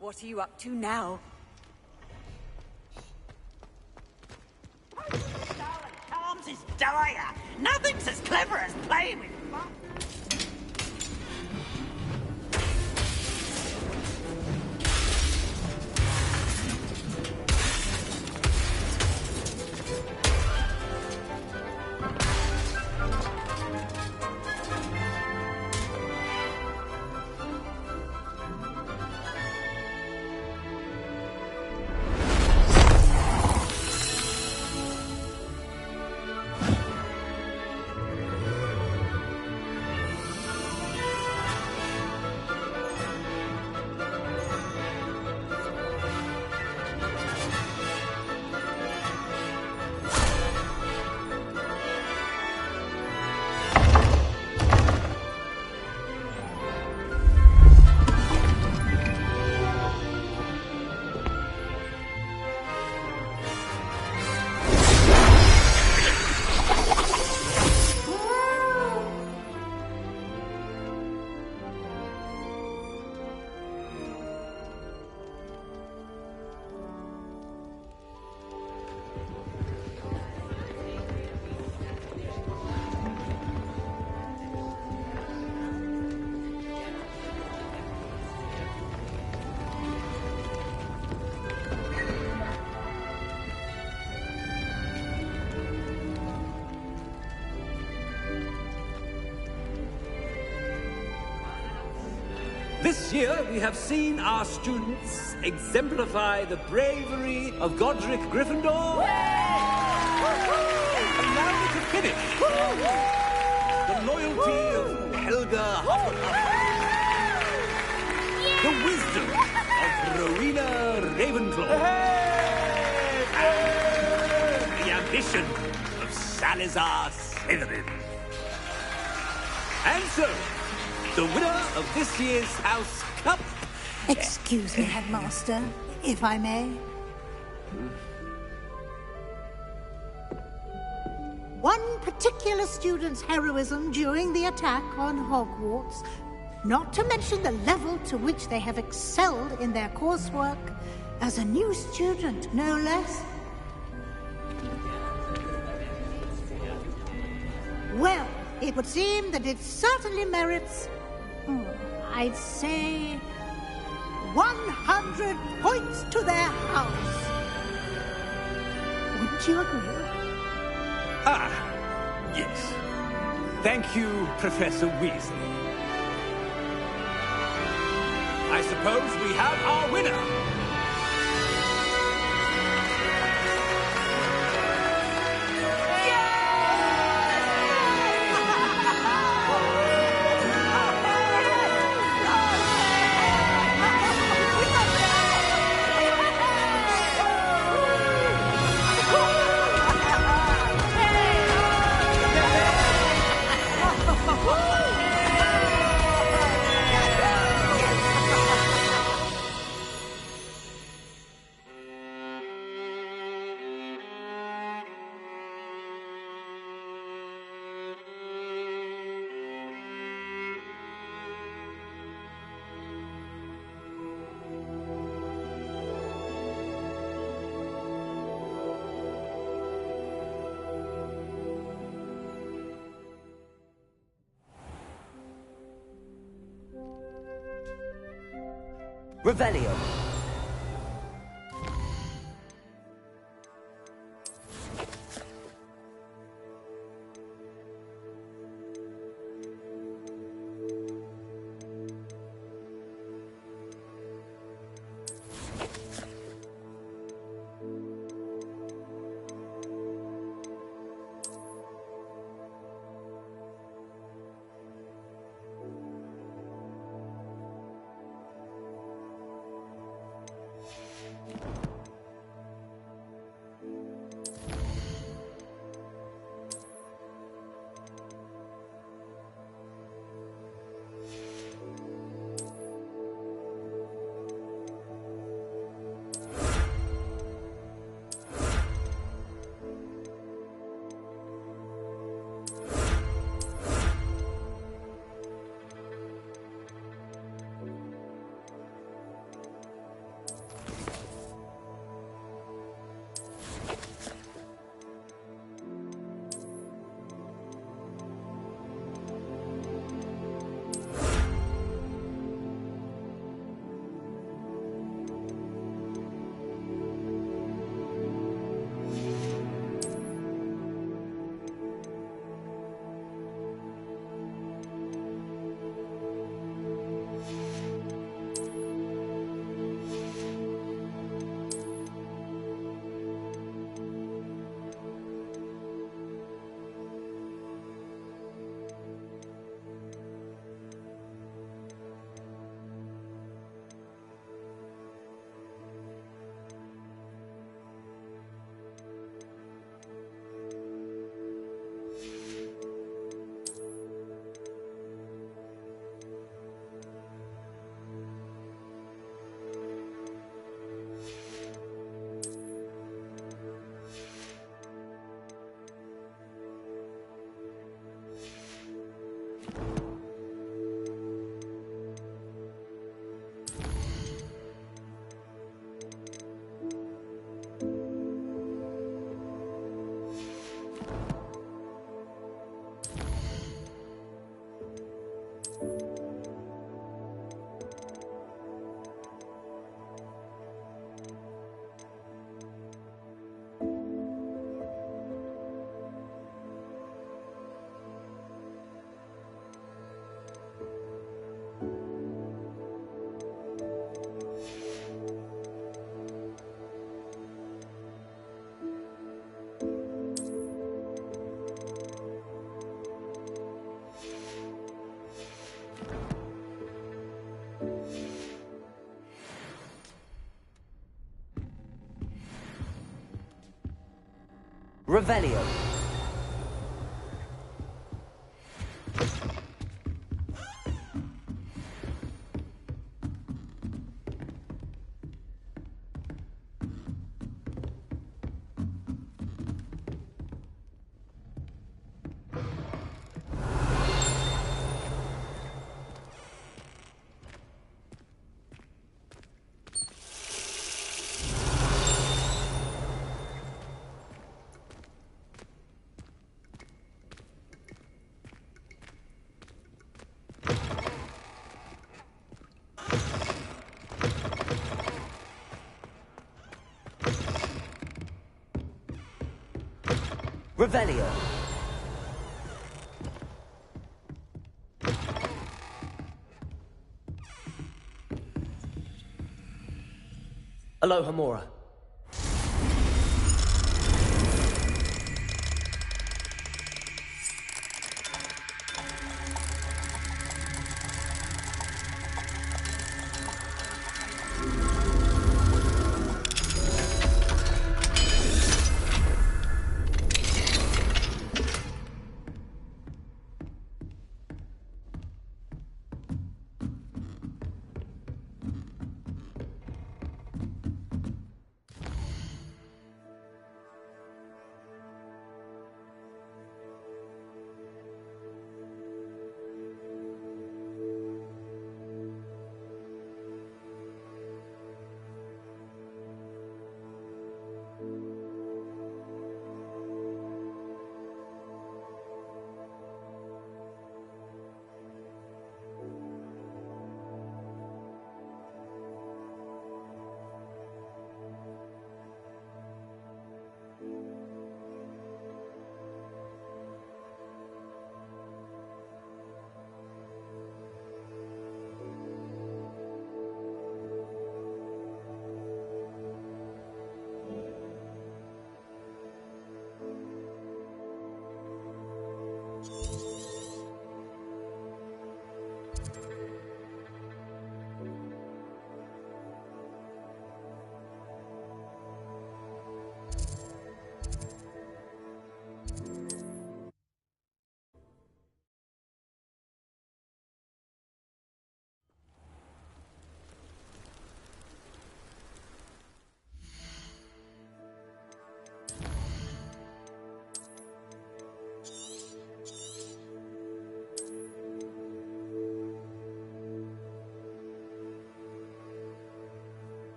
What are you up to now? Calms his dire. Nothing's as clever as playing with fire. This year, we have seen our students exemplify the bravery of Godric Gryffindor. And now we can finish. The loyalty of Helga Hufflepuff. The wisdom of Rowena Ravenclaw. And the ambition of Salazar Slytherin. And so, the winner of this year's House Cup... Excuse me, Headmaster, if I may. One particular student's heroism during the attack on Hogwarts, not to mention the level to which they have excelled in their coursework, as a new student, no less. Well, it would seem that it certainly merits, I'd say, 100 points to their house. Wouldn't you agree? Ah, yes. Thank you, Professor Weasley. I suppose we have our winner. Revelio. Revelio. Revelio. Aloha Mora.